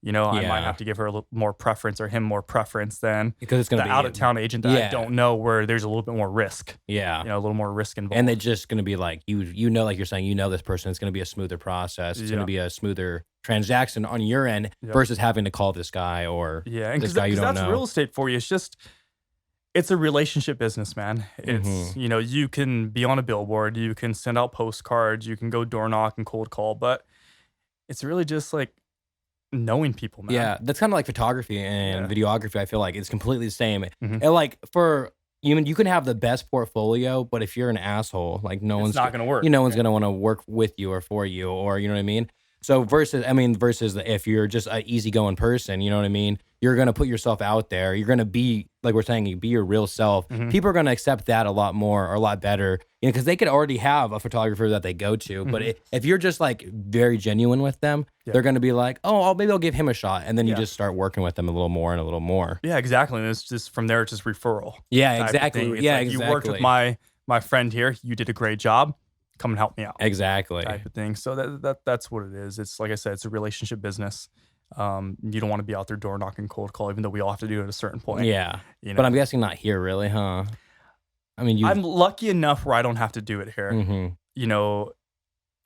I might have to give her a little more preference or him more preference than because it's going to the be out of town agent that I don't know, where there's a little bit more risk. Yeah. A little more risk involved. And they're just going to be like, like you're saying, this person, it's going to be a smoother process. It's going to be a smoother transaction on your end versus having to call this guy or this guy you don't know. That's real estate for you. It's a relationship business, man. It's, you can be on a billboard, you can send out postcards, you can go door knock and cold call, but it's really just like knowing people, man. Yeah, that's kind of like photography and videography. I feel like it's completely the same. And like you can have the best portfolio, but if you're an asshole, like one's not going to work. No one's going to want to work with you or for you, or you know what I mean? So versus if you're just an easygoing person, you know what I mean? You're going to put yourself out there. You're going to be, like we're saying, you be your real self. People are going to accept that a lot more or a lot better, because they could already have a photographer that they go to. But if you're just like very genuine with them, they're going to be like, oh, maybe I'll give him a shot. And then you just start working with them a little more and a little more. Yeah, exactly. And it's just from there, it's just referral. Yeah, exactly. Yeah, like exactly. You worked with my friend here. You did a great job. Come and help me out. Exactly. Type of thing. So that's what it is. It's like I said, it's a relationship business. You don't want to be out there door knocking, cold call, even though we all have to do it at a certain point. Yeah. But I'm guessing not here, really, huh? I mean, I'm lucky enough where I don't have to do it here.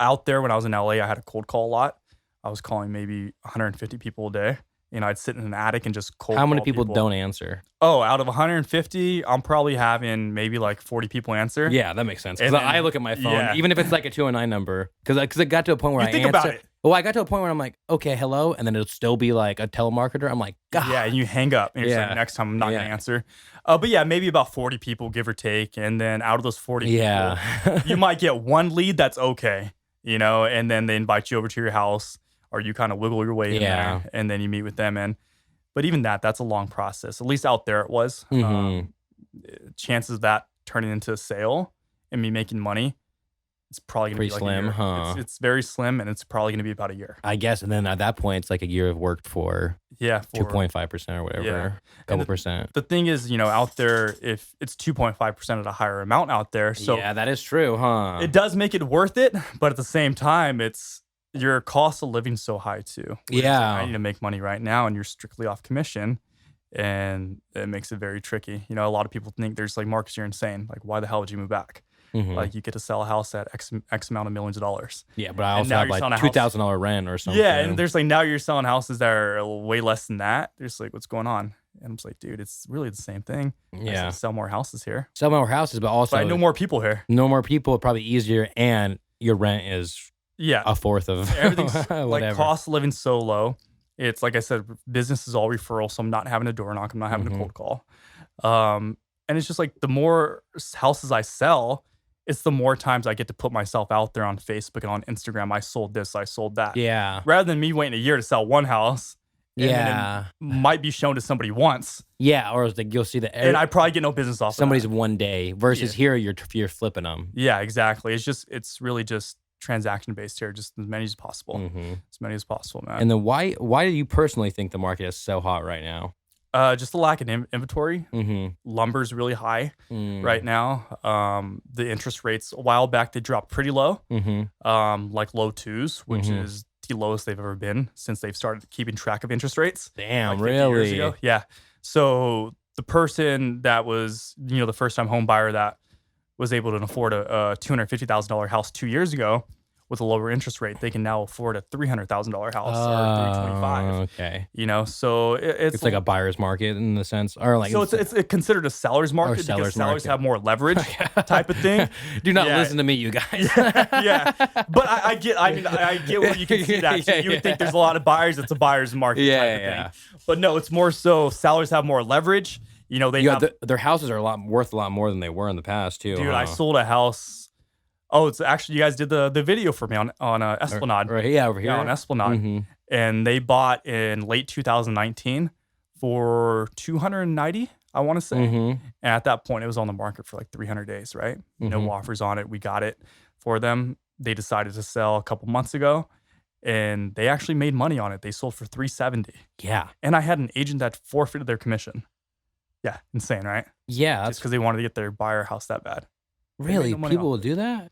Out there when I was in LA, I had a cold call a lot. I was calling maybe 150 people a day. I'd sit in an attic and just cold call. How many people don't answer? Oh, out of 150, I'm probably having maybe like 40 people answer. Yeah, that makes sense. Because I look at my phone, even if it's like a 209 number, because it got to a point where I think answer. About it. Well, I got to a point where I'm like, okay, hello, and then it'll still be like a telemarketer. I'm like, God. Yeah, and you hang up. And you're like, next time I'm not going to answer. But yeah, maybe about 40 people, give or take. And then out of those 40 people, you might get one lead that's okay, and then they invite you over to your house, or you kind of wiggle your way in there, and then you meet with them. But even that's a long process. At least out there it was. Chances of that turning into a sale and me making money, it's probably going to be like slim, a year. huh? It's very slim, and it's probably going to be about a year. I guess. And then at that point, it's like a year of work for 2.5% or whatever, a couple percent. The thing is, out there, if it's 2.5% at a higher amount out there. So yeah, that is true, huh? It does make it worth it, but at the same time, it's your cost of living so high too. Yeah. I need to make money right now, and you're strictly off commission, and it makes it very tricky. A lot of people think there's like, Marcus, you're insane. Like, why the hell would you move back? Like, you get to sell a house at X amount of millions of dollars. Yeah, but I also have like $2,000 rent or something. Yeah, and there's like, now you're selling houses that are way less than that. There's like, what's going on? And I'm just like, dude, it's really the same thing. Yeah. Sell more houses here. Sell more houses, but also. But I know more people here. No more people, probably easier, and your rent is a fourth of everything's like cost of living so low. It's like I said, business is all referral, so I'm not having a door knock, I'm not having a cold call. And it's just like, the more houses I sell, it's the more times I get to put myself out there on Facebook and on Instagram. I sold this, I sold that. Yeah. Rather than me waiting a year to sell one house. Yeah. And it might be shown to somebody once. Yeah, or like you'll see and I probably get no business off somebody's one day versus here you're flipping them. Yeah, exactly. It's really just transaction based here, just as many as possible. As many as possible, man. And then why do you personally think the market is so hot right now? Just the lack of inventory. Lumber's really high right now. The interest rates, a while back, they dropped pretty low, like low 2s, which is the lowest they've ever been since they've started keeping track of interest rates. Damn, like 50 really? years ago. Yeah. So the person that was, the first time home buyer that was able to afford a $250,000 house 2 years ago with a lower interest rate, they can now afford a $300,000 house or 325. Okay. You know, so It's like a buyer's market in the sense, or like so it's considered a seller's market because seller's sellers market. have more leverage type of thing. Do not Yeah. listen to me, you guys. Yeah, but I get where you can see that. So you would think there's a lot of buyers. It's a buyer's market type of thing. But no, it's more so sellers have more leverage. You know, they have their houses are worth a lot more than they were in the past too. dude. Huh? I sold a house. Oh, it's actually you guys did the video for me on Esplanade. Right, yeah, over here. Yeah, on Esplanade. Mhm. And they bought in late 2019 for 290, I want to say. Mhm. And at that point, it was on the market for like 300 days, right? No Mhm. offers on it. We got it for them. They decided to sell a couple months ago, and they actually made money on it. They sold for 370. Yeah. And I had an agent that forfeited their commission. Yeah, insane, right? Yeah. Just That's because they wanted to get their buyer house that bad. They made really no money people on will do that.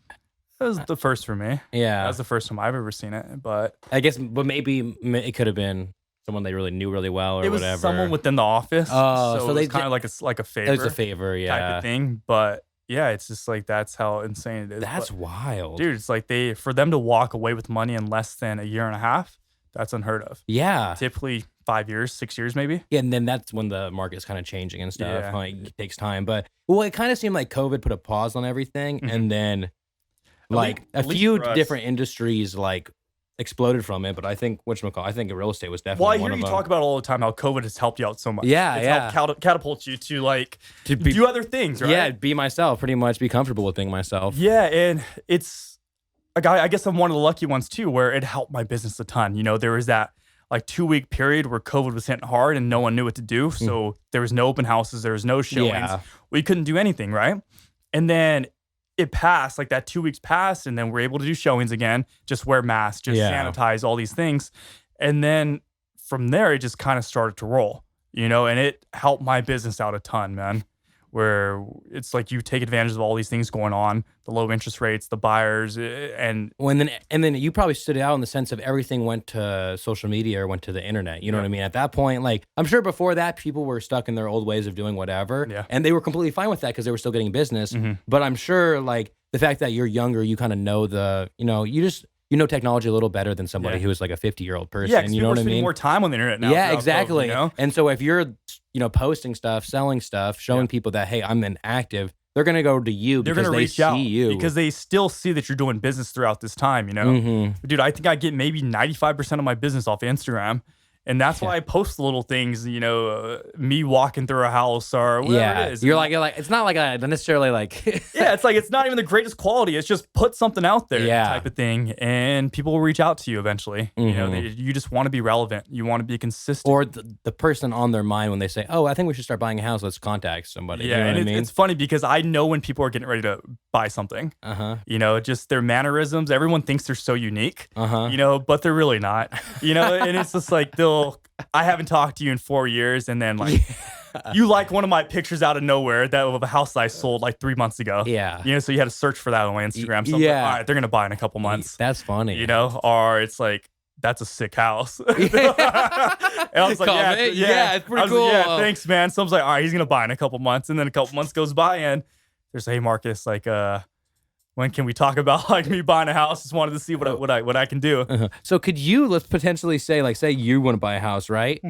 That was the first for me. That Yeah. was the first time I've ever seen it, but I guess, but maybe it could have been someone they really knew really well or it was whatever. someone within the office. Oh, so so it they was kind of like a favor. It was a favor, type yeah. of thing. But yeah, it's just like that's how insane it is. That's But, wild, dude. It's like for them to walk away with money in less than a year and a half. That's unheard of. Yeah. Typically 5 years, 6 years, maybe. Yeah, and then that's when the market's kind of changing and stuff. Yeah. Like, it takes time, but well, it kind of seemed like COVID put a pause on everything, and then like a at least few for us. different industries like exploded from it. But I think I think real estate was definitely Well, I one hear of you them. talk about all the time how COVID has helped you out so much. Yeah, it's yeah. helped catapult you to like To be- do other things, right? Yeah, be myself, pretty much, be comfortable with being myself. Yeah, and it's I guess I'm one of the lucky ones too, where it helped my business a ton. You know, there was that like 2-week period where COVID was hitting hard and no one knew what to do. So there was no open houses, there was no showings. Yeah. We couldn't do anything, right? And then it passed, like that 2 weeks passed, and then we're able to do showings again, just wear masks, just sanitize, all these things. And then from there, it just kind of started to roll, you know, and it helped my business out a ton, man. Where it's like you take advantage of all these things going on, the low interest rates, the buyers, and Well, and then you probably stood out in the sense of everything went to social media or went to the internet. You know what I mean? At that point, like I'm sure before that, people were stuck in their old ways of doing whatever, and they were completely fine with that because they were still getting business. But I'm sure, like the fact that you're younger, you kind of know you know technology a little better than somebody who is like a 50-year-old person. yeah, 'cause you people know are what I spending mean? more time on the internet now. Yeah, throughout exactly. COVID, you know? And so if you're, posting stuff, selling stuff, showing people that, hey, I'm an active, they're going to go to you They're because gonna they reach out see you. because they still see that you're doing business throughout this time, you know? Mhm. Dude, I think I get maybe 95% of my business off Instagram. And that's why I post little things, you know, me walking through a house or whatever it is. You're like, it's not like a necessarily like, Yeah, it's like it's not even the greatest quality. It's just put something out there type of thing. And people will reach out to you eventually. You know, you just want to be relevant. You want to be consistent. or the person on their mind when they say, oh, I think we should start buying a house. Let's contact somebody. Yeah, You know and what I mean? it's funny because I know when people are getting ready to buy something. You know, just their mannerisms. Everyone thinks they're so unique, you know, but they're really not. You know, and it's just like I haven't talked to you in 4 years, and then like you like one of my pictures out of nowhere that of a house I sold like 3 months ago. Yeah. You know, so you had to search for that on my Instagram. So I'm like, all right, they're gonna buy in a couple months. That's funny. You know, or it's like that's a sick house. And I was like, it's pretty cool. Like, yeah, thanks, man. So I was like, all right, he's gonna buy in a couple months, and then a couple months goes by, and there's hey Marcus, like when can we talk about like me buying a house? Just wanted to see what I can do. So could you, let's potentially say, like, say you want to buy a house, right?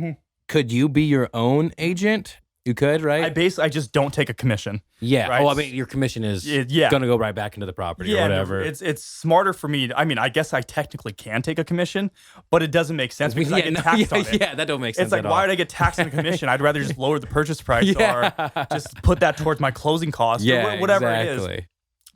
Could you be your own agent? You could, right? I just don't take a commission. Yeah. Right? Oh, I mean, your commission is gonna go right back into the property or whatever. It's smarter for me. I mean, I guess I technically can take a commission, but it doesn't make sense because I get taxed on it. Yeah, that don't make sense. It's like, at why all. would I get taxed on a commission? I'd rather just lower the purchase price or just put that towards my closing costs or whatever it is.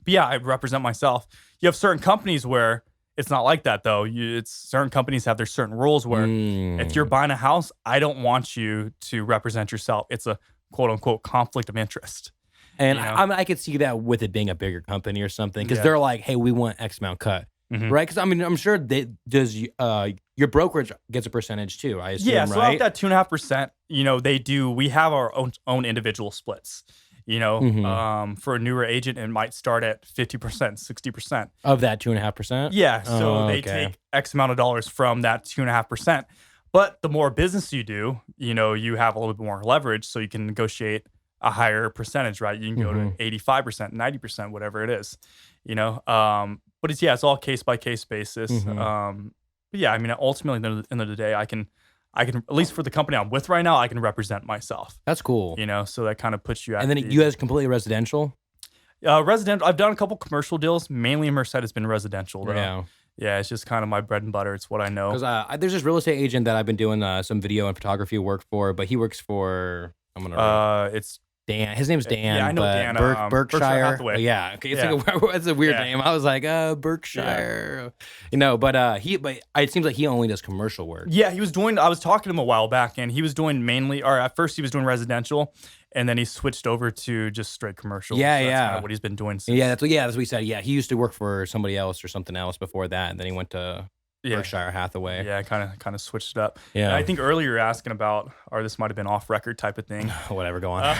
But yeah, I represent myself. You have certain companies where it's not like that though. It's certain companies have their certain rules where if you're buying a house, I don't want you to represent yourself. It's a quote unquote conflict of interest. And you know? I could see that with it being a bigger company or something because they're like, hey, we want X amount cut. Right? Because I mean, I'm sure your brokerage gets a percentage too, I assume, Yeah, so right? off that 2.5%, you know, we have our own individual splits. You know, for a newer agent, it might start at 50%, 60%. Of that 2.5%? Yeah, so they take X amount of dollars from that 2.5%. But the more business you do, you know, you have a little bit more leverage, so you can negotiate a higher percentage, right? You can go to 85%, 90%, whatever it is, you know. But it's all case by case basis. But yeah, I mean, ultimately, at the end of the day, I can at least for the company I'm with right now, I can represent myself. That's cool. So that kind of puts you at. And then you guys completely residential. Residential. I've done a couple commercial deals. Mainly in Merced has been residential though. Yeah. Yeah, it's just kind of my bread and butter. It's what I know. Because there's this real estate agent that I've been doing some video and photography work for, but he works for it's Dan. His name's Dan. Yeah, I know Dan. Berkshire. Hathaway. Yeah. Okay. It's a weird name. I was like, Berkshire. But it seems like he only does commercial work. Yeah, I was talking to him a while back, and he was doing at first he was doing residential, and then he switched over to just straight commercial. Yeah, so that's kind of what he's been doing since. Yeah, that's what he said. Yeah, he used to work for somebody else or something else before that, and then he went to Berkshire Hathaway. Yeah, kind of switched it up. Yeah. And I think earlier you were asking about, or this might have been off record type of thing. Whatever, go on.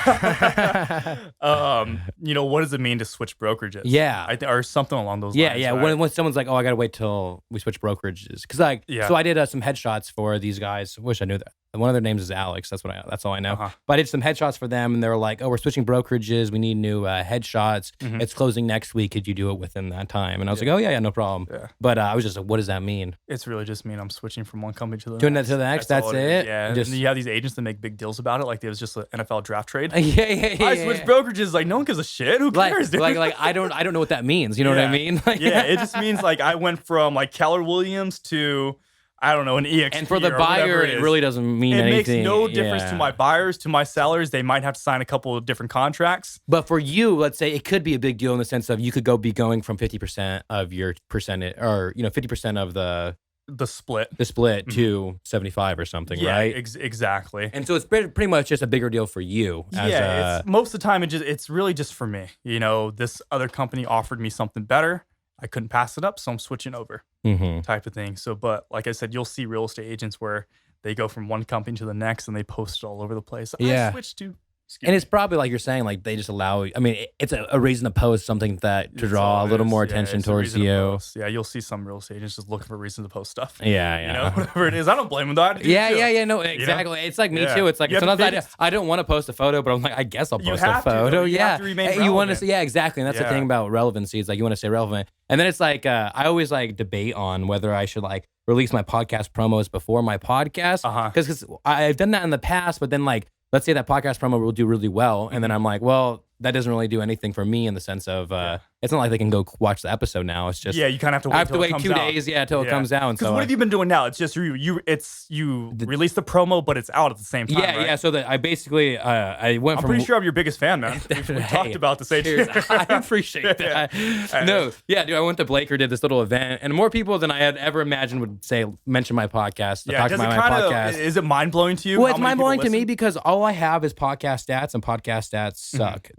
What does it mean to switch brokerages? Yeah. Or something along those lines. Yeah. Right? When someone's like, oh, I got to wait till we switch brokerages. Because so I did some headshots for these guys. I wish I knew that. One of their names is Alex. That's all I know. But I did some headshots for them, and they were like, "Oh, we're switching brokerages. We need new headshots. It's closing next week. Could you do it within that time?" And I was like, "Oh yeah, no problem." Yeah. But I was just like, "What does that mean?" It's really just mean I'm switching from one company to the doing next. that to the next. That's it. Yeah. And you have these agents that make big deals about it, like it was just an NFL draft trade. Yeah. I switched brokerages. Like no one gives a shit. Who cares? Dude? Like I don't know what that means. You know what I mean? It just means like I went from like Keller Williams to, I don't know, an EXP. And for the buyer, it really doesn't mean anything. It makes no difference to my buyers, to my sellers. They might have to sign a couple of different contracts. But for you, let's say it could be a big deal in the sense of you could be going from 50% of your percentage, or 50% of the split to 75 or something, right? Exactly. And so it's pretty much just a bigger deal for you. It's most of the time it's really just for me. This other company offered me something better. I couldn't pass it up, so I'm switching over, type of thing. So, but like I said, you'll see real estate agents where they go from one company to the next and they post it all over the place. I switched to. And it's probably like you're saying, like they just allow. I mean, it's a reason to post something to draw a little more attention towards you. Yeah, you'll see some real estate agents just looking for a reason to post stuff. Yeah. Whatever it is, I don't blame them though. Yeah. No, exactly. It's like me too. It's like sometimes I don't want to post a photo, but I'm like, I guess I'll post a photo. You have to remain relevant. You want to say, exactly. And that's the thing about relevancy. It's like you want to stay relevant. And then it's like I always like debate on whether I should like release my podcast promos before my podcast, because I've done that in the past, but then like, let's say that podcast promo will do really well. And then I'm like, well, that doesn't really do anything for me in the sense of, it's not like they can go watch the episode now. It's just, you kind of have to wait. I have to wait 2 days, till it comes out. Because what have you been doing now? It's just you release the promo, but it's out at the same time. Right? So that I basically, I went I'm from. pretty sure I'm your biggest fan, man. We talked about this. I appreciate that. Dude, I went to Blaker, did this little event, and more people than I had ever imagined would mention my podcast. Yeah, does it kind of, is it mind blowing to you? Well, it's mind blowing to me because all I have is podcast stats, and podcast stats suck.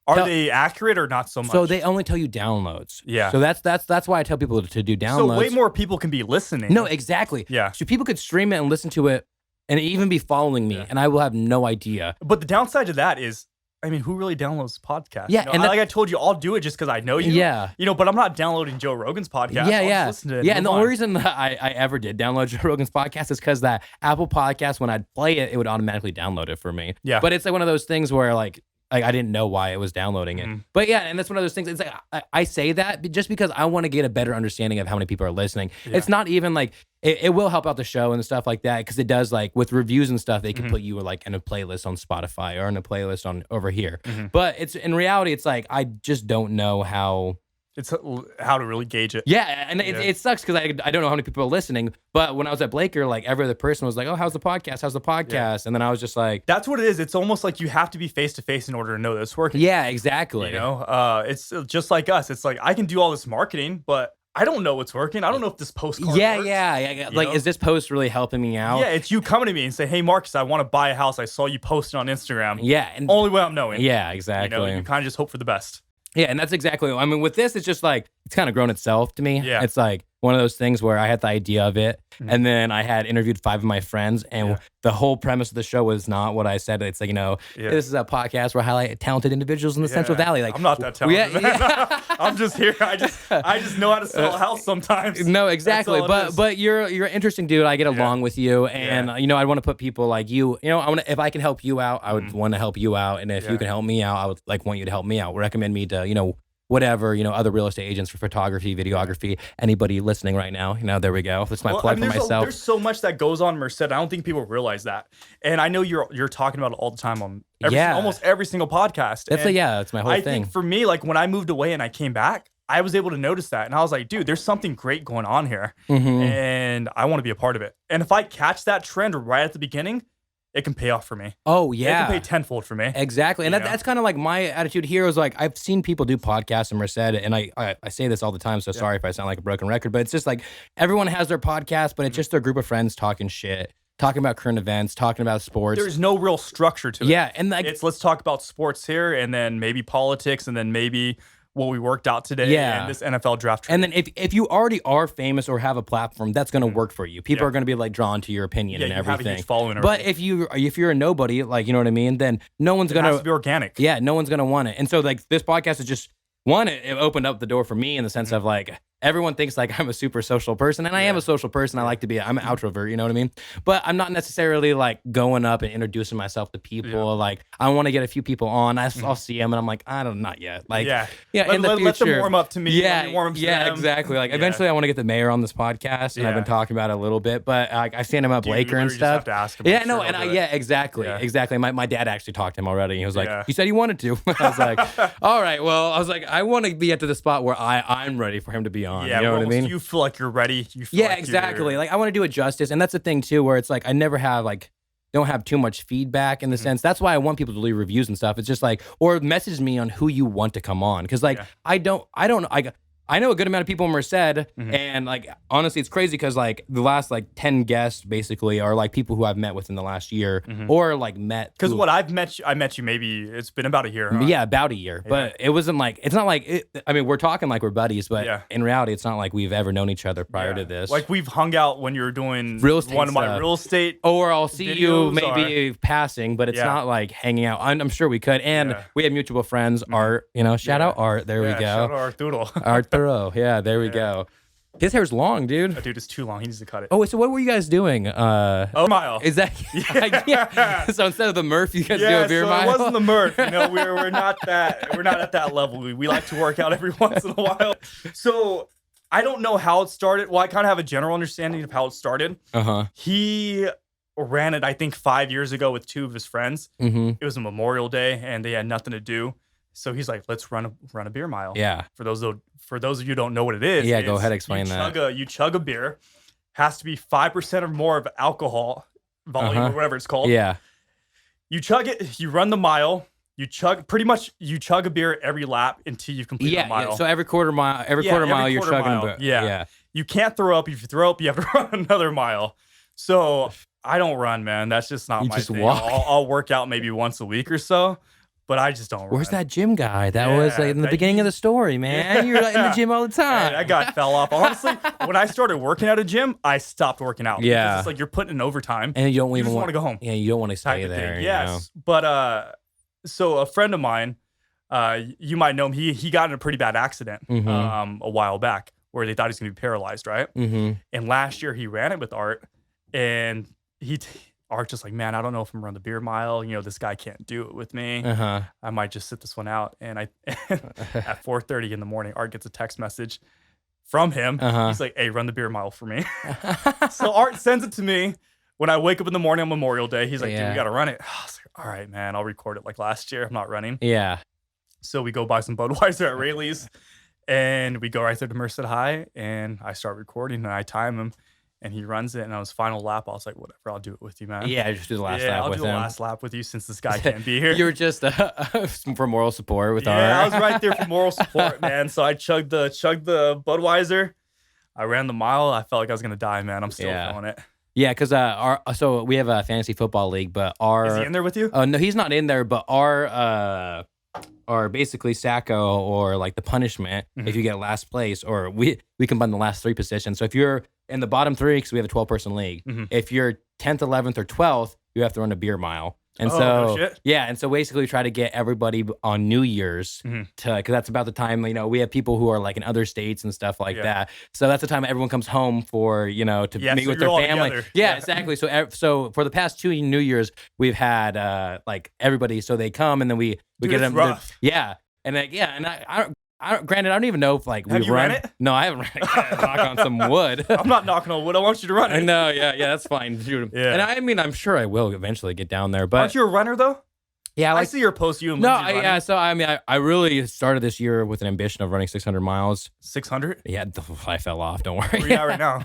Are they accurate or not so much? So they only tell you downloads. Yeah. So that's why I tell people to do downloads. So way more people can be listening. No, exactly. Yeah. So people could stream it and listen to it and even be following me, and I will have no idea. But the downside to that is, I mean, who really downloads podcasts? Yeah. And like I told you, I'll do it just because I know you. Yeah. But I'm not downloading Joe Rogan's podcast. Yeah. Listen to it and the only reason that I ever did download Joe Rogan's podcast is because that Apple podcast, when I'd play it, it would automatically download it for me. Yeah. But it's like one of those things where like I didn't know why it was downloading it. But yeah, and that's one of those things. It's like I say that just because I want to get a better understanding of how many people are listening. Yeah. It's not even like it will help out the show and stuff like that, because it does, like with reviews and stuff, they can put you like in a playlist on Spotify or in a playlist on over here. But it's in reality, it's like I just don't know how. It's how to really gauge it. Yeah, and it sucks because I don't know how many people are listening. But when I was at Blaker, like every other person was like, "Oh, how's the podcast? How's the podcast?" Yeah. And then I was just like, "That's what it is. It's almost like you have to be face to face in order to know that it's working." Yeah, exactly. It's just like us. It's like I can do all this marketing, but I don't know what's working. I don't know if this post works. Yeah. Like, is this post really helping me out? Yeah, it's you coming to me and say, "Hey, Marcus, I want to buy a house. I saw you posted on Instagram." Yeah, and only way I'm knowing. Yeah, exactly. You kind of just hope for the best. Yeah, and that's exactly. I mean, with this, it's just like it's kind of grown itself to me. Yeah, it's like one of those things where I had the idea of it, and then I had interviewed 5 of my friends, and the whole premise of the show was not what I said. It's like, this is a podcast where I highlight talented individuals in the Central Valley. Like, I'm not that talented. I'm just here. I just know how to sell a house sometimes. No, exactly. But you're an interesting dude. I get along with you, and I want to put people like you. I want to, if I can help you out, I would want to help you out, and if you can help me out, I would want you to help me out. Recommend me to whatever, other real estate agents for photography, videography, anybody listening right now, there we go. That's my plug for myself. There's so much that goes on in Merced. I don't think people realize that. And I know you're talking about it all the time on almost every single podcast. That's my whole thing. I think for me, like when I moved away and I came back, I was able to notice that. And I was like, dude, there's something great going on here. And I want to be a part of it. And if I catch that trend right at the beginning, it can pay off for me. Oh, yeah. It can pay tenfold for me. Exactly. And that's kind of like my attitude here is like, I've seen people do podcasts in Merced, and I say this all the time, so sorry if I sound like a broken record, but it's just like everyone has their podcast, but it's just their group of friends talking shit, talking about current events, talking about sports. There's no real structure to it. Yeah. And it's let's talk about sports here, and then maybe politics, and then maybe what we worked out today and this NFL draft trade. And then if you already are famous or have a platform, that's going to work for you. People are going to be like drawn to your opinion and everything. Have a huge following. But if you're a nobody, like, you know what I mean, then no one's going to... It has to be organic. Yeah, no one's going to want it. And so like this podcast is just, one, it opened up the door for me in the sense of like, everyone thinks like I'm a super social person, and I am a social person. I like to be. I'm an outrovert, you know what I mean? But I'm not necessarily like going up and introducing myself to people. Yeah. Like I want to get a few people on. I'll see them, and I'm like, I don't, not yet. Like in the future, let them warm up to me. Yeah, warm up to them. Exactly. Like eventually, I want to get the mayor on this podcast, and I've been talking about it a little bit. But I've seen him up Laker and stuff. Just have to ask him. Exactly. My dad actually talked to him already. He was like, he said he wanted to. I was like, all right. Well, I was like, I want to be at the spot where I'm ready for him to be on. Yeah, you know what I mean? You feel like you're ready. Exactly. Like I want to do it justice, and that's the thing too, where it's like I never have don't have too much feedback in the sense. That's why I want people to leave reviews and stuff. It's just like, or message me on who you want to come on, because I know a good amount of people in Merced, and like honestly, it's crazy because like the last like 10 guests basically are like people who I've met within the last year or like met. Because I met you maybe it's been about a year. Huh? Yeah, about a year, but it wasn't like it's not like it, I mean we're talking like we're buddies, but in reality it's not like we've ever known each other prior to this. Like we've hung out when you're doing one of my real estate, or I'll see you maybe passing, but it's not like hanging out. I'm sure we could, and we have mutual friends. Art, shout out Art. There we go. Shout out Arturo. Arturo. Yeah, there we go. His hair's long, dude. Dude, it's too long. He needs to cut it. Oh, so what were you guys doing? Mile. Is that? So instead of the Murph, you guys do a beer mile? It wasn't the Murph. We're not that. We're not at that level. We like to work out every once in a while. So I don't know how it started. Well, I kind of have a general understanding of how it started. He ran it, I think, 5 years ago with two of his friends. It was a Memorial Day, and they had nothing to do. So he's like, let's run a beer mile. Yeah. For those of you who don't know what it is. Yeah, go ahead, explain that. You chug a beer, has to be 5% or more of alcohol volume or whatever it's called. Yeah. You chug it, you run the mile, you chug a beer every lap until you complete the mile. Yeah. So every quarter mile you're chugging a beer. Yeah. You can't throw up. If you throw up, you have to run another mile. So I don't run, man. That's just not my thing. Walk. I'll work out maybe once a week or so. But I just don't run. Where's that gym guy? That was like in the beginning of the story, man. You're in the gym all the time. That guy fell off. Honestly, when I started working at a gym, I stopped working out. Yeah. Because it's like you're putting in overtime. And you don't even want to go home. Yeah, you don't want to stay there. Yes. But so a friend of mine, you might know him, he got in a pretty bad accident a while back where they thought he was going to be paralyzed, right? And last year he ran it with Art, and Art's just like, man, I don't know if I'm running the beer mile. This guy can't do it with me. I might just sit this one out. And at 4:30 in the morning, Art gets a text message from him. He's like, hey, run the beer mile for me. So Art sends it to me when I wake up in the morning on Memorial Day. He's like, dude, we got to run it. I was like, all right, man, I'll record it like last year. I'm not running. Yeah. So we go buy some Budweiser at Rayleigh's, and we go right there to Merced High, and I start recording, and I time him. And he runs it, and on his final lap, I was like, whatever, I'll do it with you, man. Yeah, just do the last lap with him. I'll do the last lap with you since this guy can't be here. You were just for moral support with Art. Yeah, I was right there for moral support, man. So I chugged the Budweiser. I ran the mile. I felt like I was going to die, man. I'm still feeling it. Yeah, because so we have a fantasy football league, but Is he in there with you? No, he's not in there, but our basically Sacco, or like the punishment if you get last place, or we combine the last three positions. So if you're in the bottom three, because we have a 12-person league, if you're 10th, 11th, or 12th, you have to run a beer mile. And and so basically we try to get everybody on New Year's because that's about the time, we have people who are like in other states and stuff like that. So that's the time everyone comes home for, to meet with their family. Yeah, exactly. So for the past 2 New Year's, we've had like everybody. So they come, and then we get them. Rough. And I Granted, I don't even know if like Have you ran it? No, I haven't ran it. Knock on some wood. I'm not knocking on wood. I want you to run it. No, yeah, that's fine, dude. Yeah. And I mean, I'm sure I will eventually get down there. But aren't you a runner though? yeah, I see your post. You and no, Lindsay running. yeah. So I mean, I really started this year with an ambition of running 600 miles. 600? Yeah, I fell off. Don't worry. Where you at right now?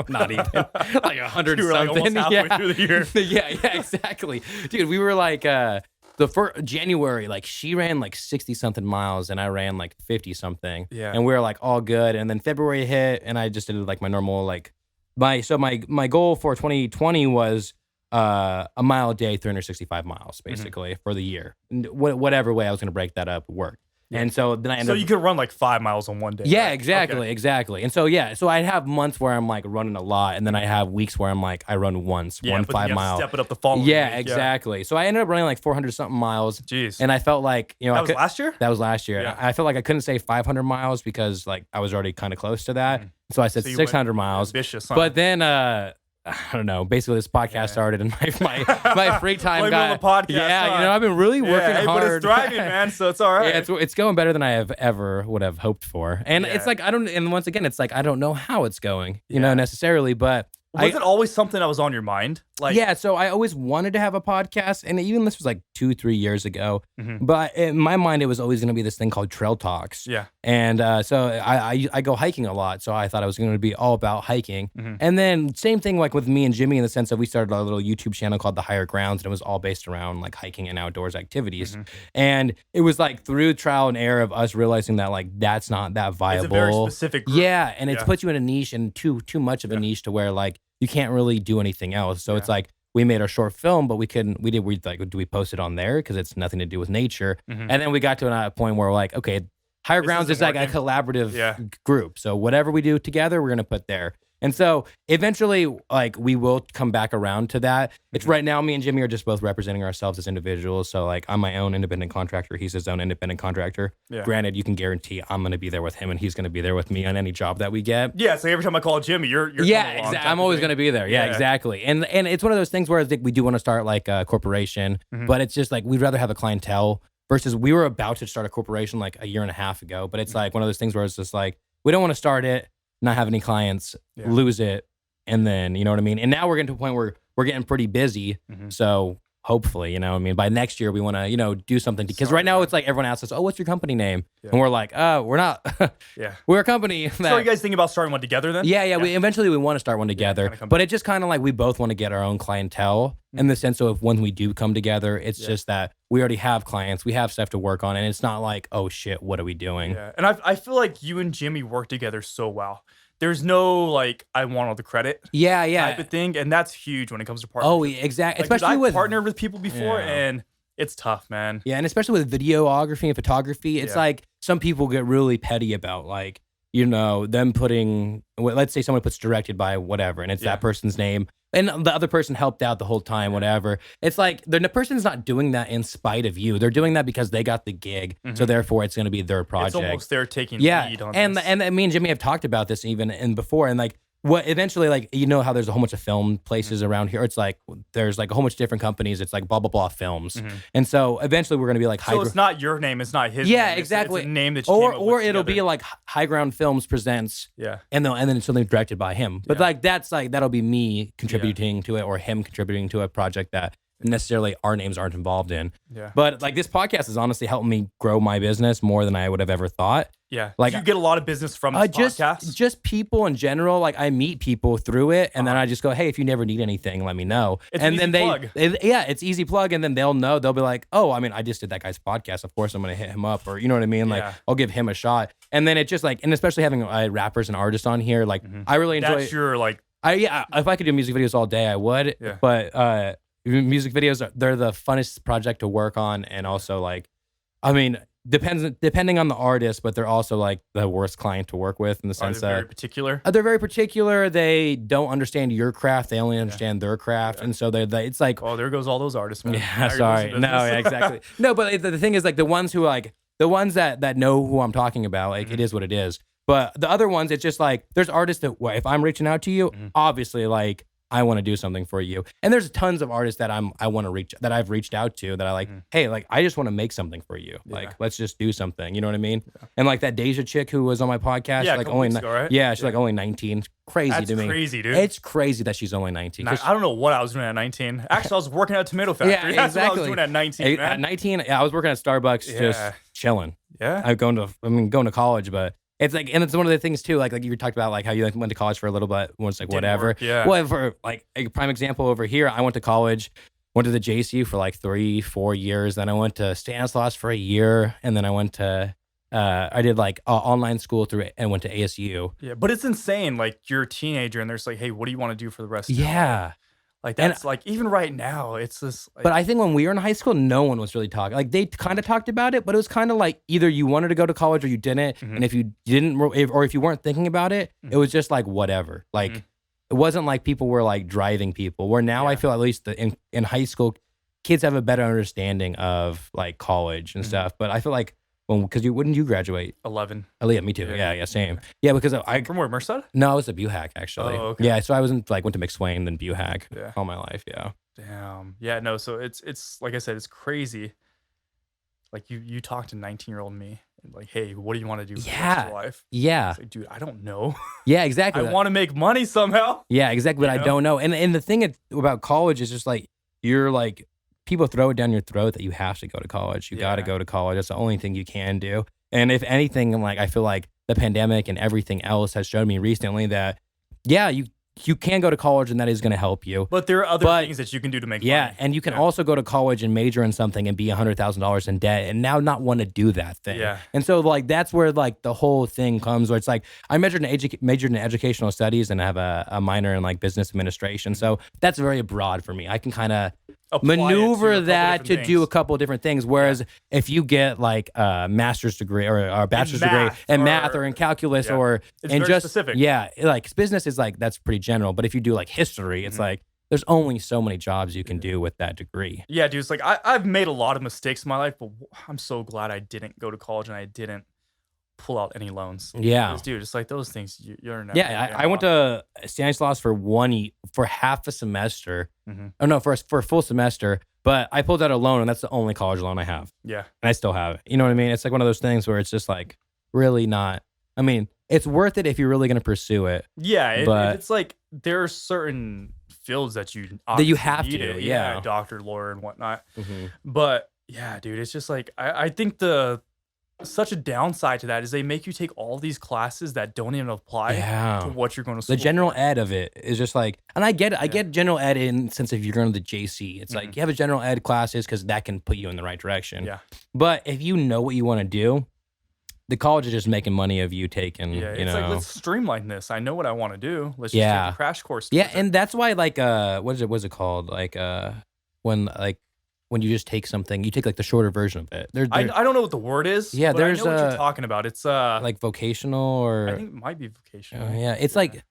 Not even like 100 You were like something. almost halfway through the year. yeah, exactly, dude. We were like the first January, like she ran like 60 something miles and I ran like 50 something. Yeah. And we were like all good. And then February hit and I just did like my normal like my goal for 2020 was a mile a day, 365 miles basically for the year. Whatever way I was gonna break that up worked. And so then I ended So up, you could run like 5 miles on one day. yeah, right? exactly. And so so I have months where I'm like running a lot, and then I have weeks where I'm like I run once, Yeah, but 5 you have to mile. step it up the following Yeah, week. exactly. So I ended up running like 400 something miles. Jeez. And I felt like, you know, That was last year? That was last year. Yeah. I felt like I couldn't say 500 miles because like I was already kind of close to that. So I said So you 600 went miles. ambitious, huh? But then I don't know. Basically, this podcast started, and my free time Blame it got on the podcast, Yeah, huh? you know, I've been really working hey, hard. but it's thriving, man. So it's all right. Yeah, it's going better than I have ever would have hoped for. And Yeah. it's like and once again, it's like I don't know how it's going, you know, Yeah. necessarily, but Was it always something that was on your mind? Like, yeah, so I always wanted to have a podcast, and even this was like 2-3 years ago. Mhm. But in my mind, it was always going to be this thing called Trail Talks. Yeah. And so I go hiking a lot, so I thought it was going to be all about hiking. Mhm. And then same thing like with me and Jimmy in the sense that we started a little YouTube channel called The Higher Grounds, and it was all based around like hiking and outdoors activities. Mm-hmm. And it was like through trial and error of us realizing that like that's not that viable. It's a very specific group. Yeah, and it's Yeah. puts you in a niche and too much of a niche to where like you can't really do anything else. So it's like we made our short film, but we do we post it on there because it's nothing to do with nature. Mhm. And then we got to a point where we're like, okay, Higher This Grounds is isn't like a working. collaborative group. So whatever we do together, we're gonna put there. And so eventually, like we will come back around to that. It's right now, me and Jimmy are just both representing ourselves as individuals. So like I'm my own independent contractor. He's his own independent contractor. Yeah. Granted, you can guarantee I'm gonna be there with him and he's gonna be there with me on any job that we get. Yeah, so every time I call Jimmy, you're Yeah, coming along exactly. type I'm of always thing. going to be there. Yeah, Yeah. exactly. And it's one of those things where I think we do want to start like a corporation, but it's just like we'd rather have a clientele versus we were about to start a corporation like a year and a half ago. But it's like one of those things where it's just like we don't want to start it, not have any clients, lose it, and then you know what I mean. And now we're getting to a point where we're getting pretty busy. So hopefully, you know what I mean, by next year we want to, you know, do something because right now it's like everyone asks us, "Oh, what's your company name?" And we're like, we're not. Yeah. We're a company that So are you guys thinking about starting one together then? yeah. We eventually we want to start one together, kinda come but it just kind of like we both want to get our own clientele in the sense of when we do come together, it's just that we already have clients, we have stuff to work on, and it's not like, oh shit, what are we doing? Yeah. And I feel like you and Jimmy work together so well. There's no like I want all the credit Yeah, type of thing, and that's huge when it comes to partners. Oh, exactly. Like, 'cause Especially I've with partnered with people before, Yeah. and it's tough, man. yeah, and especially with videography and photography, it's Yeah. like some people get really petty about like you know them putting. Let's say someone puts directed by whatever, and it's that person's name. And the other person helped out the whole time, whatever. It's like the person's not doing that in spite of you. They're doing that because they got the gig. So therefore, it's going to be their project. It's almost they're taking Yeah, lead on and this. and me and Jimmy have talked about this even in before, and like what eventually like you know how there's a whole bunch of film places around here. It's like there's like a whole bunch of different companies. It's like blah blah blah films, and so eventually we're gonna be like so it's not your name, it's not his name. yeah, It's- exactly. It's a name that you or came up or with it'll be together. like High Ground Films presents, Yeah. and then it's something directed by him. But like that's like that'll be me contributing to it or him contributing to a project that necessarily our names aren't involved in. Yeah. But like this podcast has honestly helped me grow my business more than I would have ever thought. Yeah. Like, Do you get a lot of business from this podcast? just people in general. Like I meet people through it, and then I just go, "Hey, if you never need anything, let me know." It's and an then easy plug. it's easy plug, and then they'll know. They'll be like, "Oh, I mean, I just did that guy's podcast. Of course, I'm gonna hit him up," or you know what I mean? Like Yeah. I'll give him a shot, and then it just like, and especially having rappers and artists on here, like I really enjoy. That's your like If I could do music videos all day, I would. Yeah. But music videos they're the funnest project to work on, and also like, I mean. Depending on the artist, but they're also like the worst client to work with in the sense very that particular. they're very particular. They don't understand your craft; they only understand their craft, and so they it's like, Oh, there goes all those artists, man. Now yeah, you're sorry, losing no, business. yeah, exactly, no. But the thing is, like the ones that know who I'm talking about, like it is what it is. But the other ones, it's just like there's artists that if I'm reaching out to you, obviously, like I want to do something for you. And there's tons of artists that I've reached out to that I like, hey, like, I just want to make something for you. Yeah. Like, let's just do something. You know what I mean? Yeah. And like that Deja chick who was on my podcast, Yeah, like a couple weeks ago, right? Yeah, she's like only 19. Crazy to me. That's crazy, dude. It's crazy that she's only 19. I don't know what I was doing at 19. Actually, I was working at a tomato factory. Yeah, That's exactly. what I was doing at 19, man. At 19, I was working at Starbucks, just chilling. Yeah. I'm going to college, but it's like, and it's one of the things too, like you talked about, like how you went to college for a little bit, once like Didn't whatever. work, yeah. Well, for like a prime example over here, I went to college, went to the JCU for like 3-4 years. Then I went to Stanislaus for a year, and then I went to I did like online school through it and went to ASU. Yeah, but it's insane. Like you're a teenager and there's like, hey, what do you want to do for the rest of your life? Yeah. Like that's like even right now, it's this. Like, but I think when we were in high school, no one was really talking. Like they kind of talked about it, but it was kind of like either you wanted to go to college or you didn't. Mhm. And if you didn't, or if you weren't thinking about it, it was just like whatever. Like it wasn't like people were like driving people. Where now I feel at least in high school, kids have a better understanding of like college and stuff. But I feel like because wouldn't you graduate? 11. Oh, yeah, me too. Yeah, same. Yeah, because I From where, Merced? no, I was at Buhack actually. Oh, okay. Yeah, so I wasn't like went to McSwain then Buhack Yeah. all my life. Yeah. Damn. Yeah, no, so it's like I said, it's crazy. Like you talk to 19-year-old me and like, hey, what do you want to do for the rest of your life? Yeah. It's like, dude, I don't know. Yeah, exactly. I want to make money somehow. Yeah, exactly. But I don't know. And the thing about college is just like you're like people throw it down your throat that you have to go to college. You got to go to college. That's the only thing you can do. And if anything, like I feel like the pandemic and everything else has shown me recently that you can go to college and that is going to help you. But there are other things that you can do to make money. Yeah, and you can also go to college and major in something and be $100,000 in debt and now not want to do that thing. Yeah. And so like that's where like the whole thing comes where it's like I majored in educational studies and I have a minor in like business administration. So that's very broad for me. I can kind of maneuver that to do a couple of different things. Whereas if you get like a master's degree or a bachelor's degree in math or in calculus or it's in very just specific. Yeah, like business is like that's pretty general. But if you do like history, it's like there's only so many jobs you can do with that degree. Yeah, dude. It's like I've made a lot of mistakes in my life, but I'm so glad I didn't go to college and I didn't pull out any loans. Yeah. Dude, it's like those things you're never. Yeah, I went to Stanislaus for half a semester. Oh no, for a full semester. But I pulled out a loan, and that's the only college loan I have. Yeah, and I still have it. You know what I mean? It's like one of those things where it's just like really not. I mean, it's worth it if you're really going to pursue it. Yeah, but it's like there are certain fields that you have need to. it. Yeah, doctor, lawyer, and whatnot. But yeah, dude, it's just like I think such a downside to that is they make you take all these classes that don't even apply to what you're going to school. The general ed of it is just like, and I get it. I get general ed in the sense if you're going to the JC, it's like you have a general ed classes because that can put you in the right direction. Yeah. But if you know what you want to do, the college is just making money of you taking, it's like, let's streamline this. I know what I want to do. Let's just take a crash course. Yeah. And that's why like, what's it called? Like, when you just take something, you take like the shorter version of it. I don't know what the word is. Yeah, but there's I know what you're talking about. It's like vocational or I think it might be vocational. yeah, it's like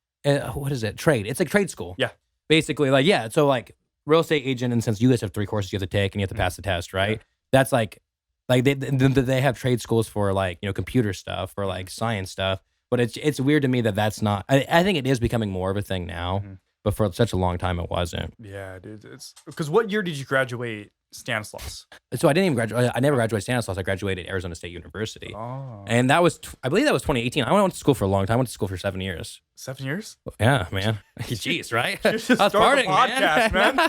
what is it? Trade. It's like trade school. Yeah, basically like so like real estate agent, and since you guys have 3 courses you have to take and you have to pass the test, right? Yeah. That's like they have trade schools for like computer stuff or like science stuff, but it's weird to me that that's not. I think it is becoming more of a thing now, but for such a long time it wasn't. Yeah, dude. It's because what year did you graduate Stanislaus? So I didn't even graduate. I never graduated Stanislaus. I graduated Arizona State University. Oh. And that was, I believe that was 2018. I went to school for a long time. I went to school for 7 years. 7 years? Yeah, man. Jeez, right? You should start a podcast, man.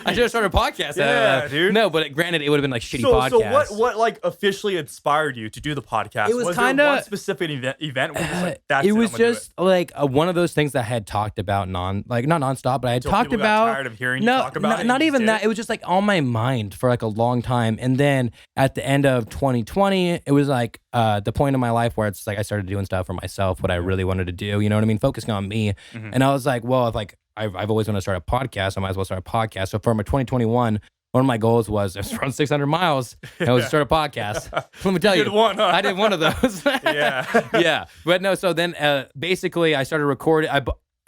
I should have started a podcast. Yeah, dude. No, but granted, it would have been like shitty podcasts. So what like officially inspired you to do the podcast? It was kind of one specific event where you was like, that's it. It was just like one of those things that I had talked about not nonstop, but I had talked about. Got tired of hearing you talk about it. Not even that. It was just like on my mind for like a long time. And then at the end of 2020, it was like the point in my life where it's like I started doing stuff for myself, what I really wanted to do. You know what I mean? Focusing on me. And I was like, well, if like I've always wanted to start a podcast, I might as well start a podcast. So for my 2021, one of my goals was to run 600 miles and I was to start a podcast. Let me tell you, I did one of those. Yeah. But no, so then basically I started recording.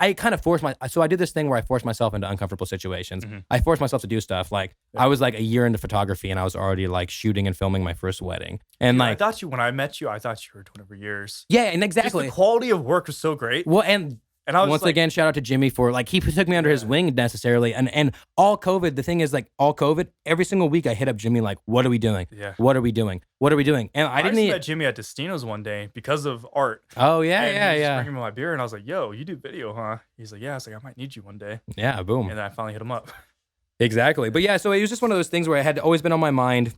I kind of so I did this thing where I forced myself into uncomfortable situations. I forced myself to do stuff. Like I was like a year into photography and I was already like shooting and filming my first wedding. And like, I thought when I met you, I thought you were doing it for years. Yeah, and exactly. Just the quality of work was so great. Well, and And I was once like, again, shout out to Jimmy for like he took me under his wing necessarily, and all COVID. The thing is, like all COVID, every single week I hit up Jimmy like, what are we doing? Yeah. What are we doing? What are we doing? And I didn't. met Jimmy at Destino's one day because of art. Oh yeah, and yeah, he was yeah. bringing me my beer, and I was like, "Yo, you do video, huh?" He's like, "Yeah." I was like, "I might need you one day." Yeah, boom. And then I finally hit him up. Exactly. But yeah, so it was just one of those things where I had always been on my mind.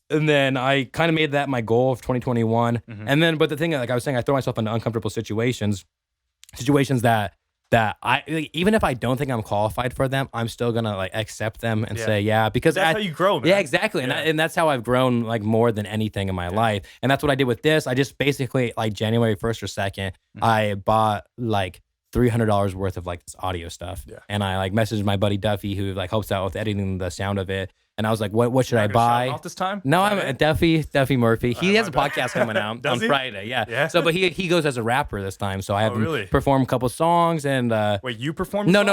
And then I kind of made that my goal of 2021. And then, but the thing, like I was saying, I throw myself into uncomfortable situations that I, like, even if I don't think I'm qualified for them, I'm still going to like accept them and say, yeah, because that's how you grow, man. Yeah, exactly. And that's how I've grown like more than anything in my life. And that's what I did with this. I just basically like January 1st or 2nd, I bought like $300 worth of like this audio stuff. Yeah. And I like messaged my buddy Duffy who like helps out with editing the sound of it. And I was like, what should I buy? Off this time? No, I'm Duffy Murphy. He has a podcast coming out on Friday. Yeah. So, but he goes as a rapper this time. So I have him perform a couple songs and. Wait, you perform? No.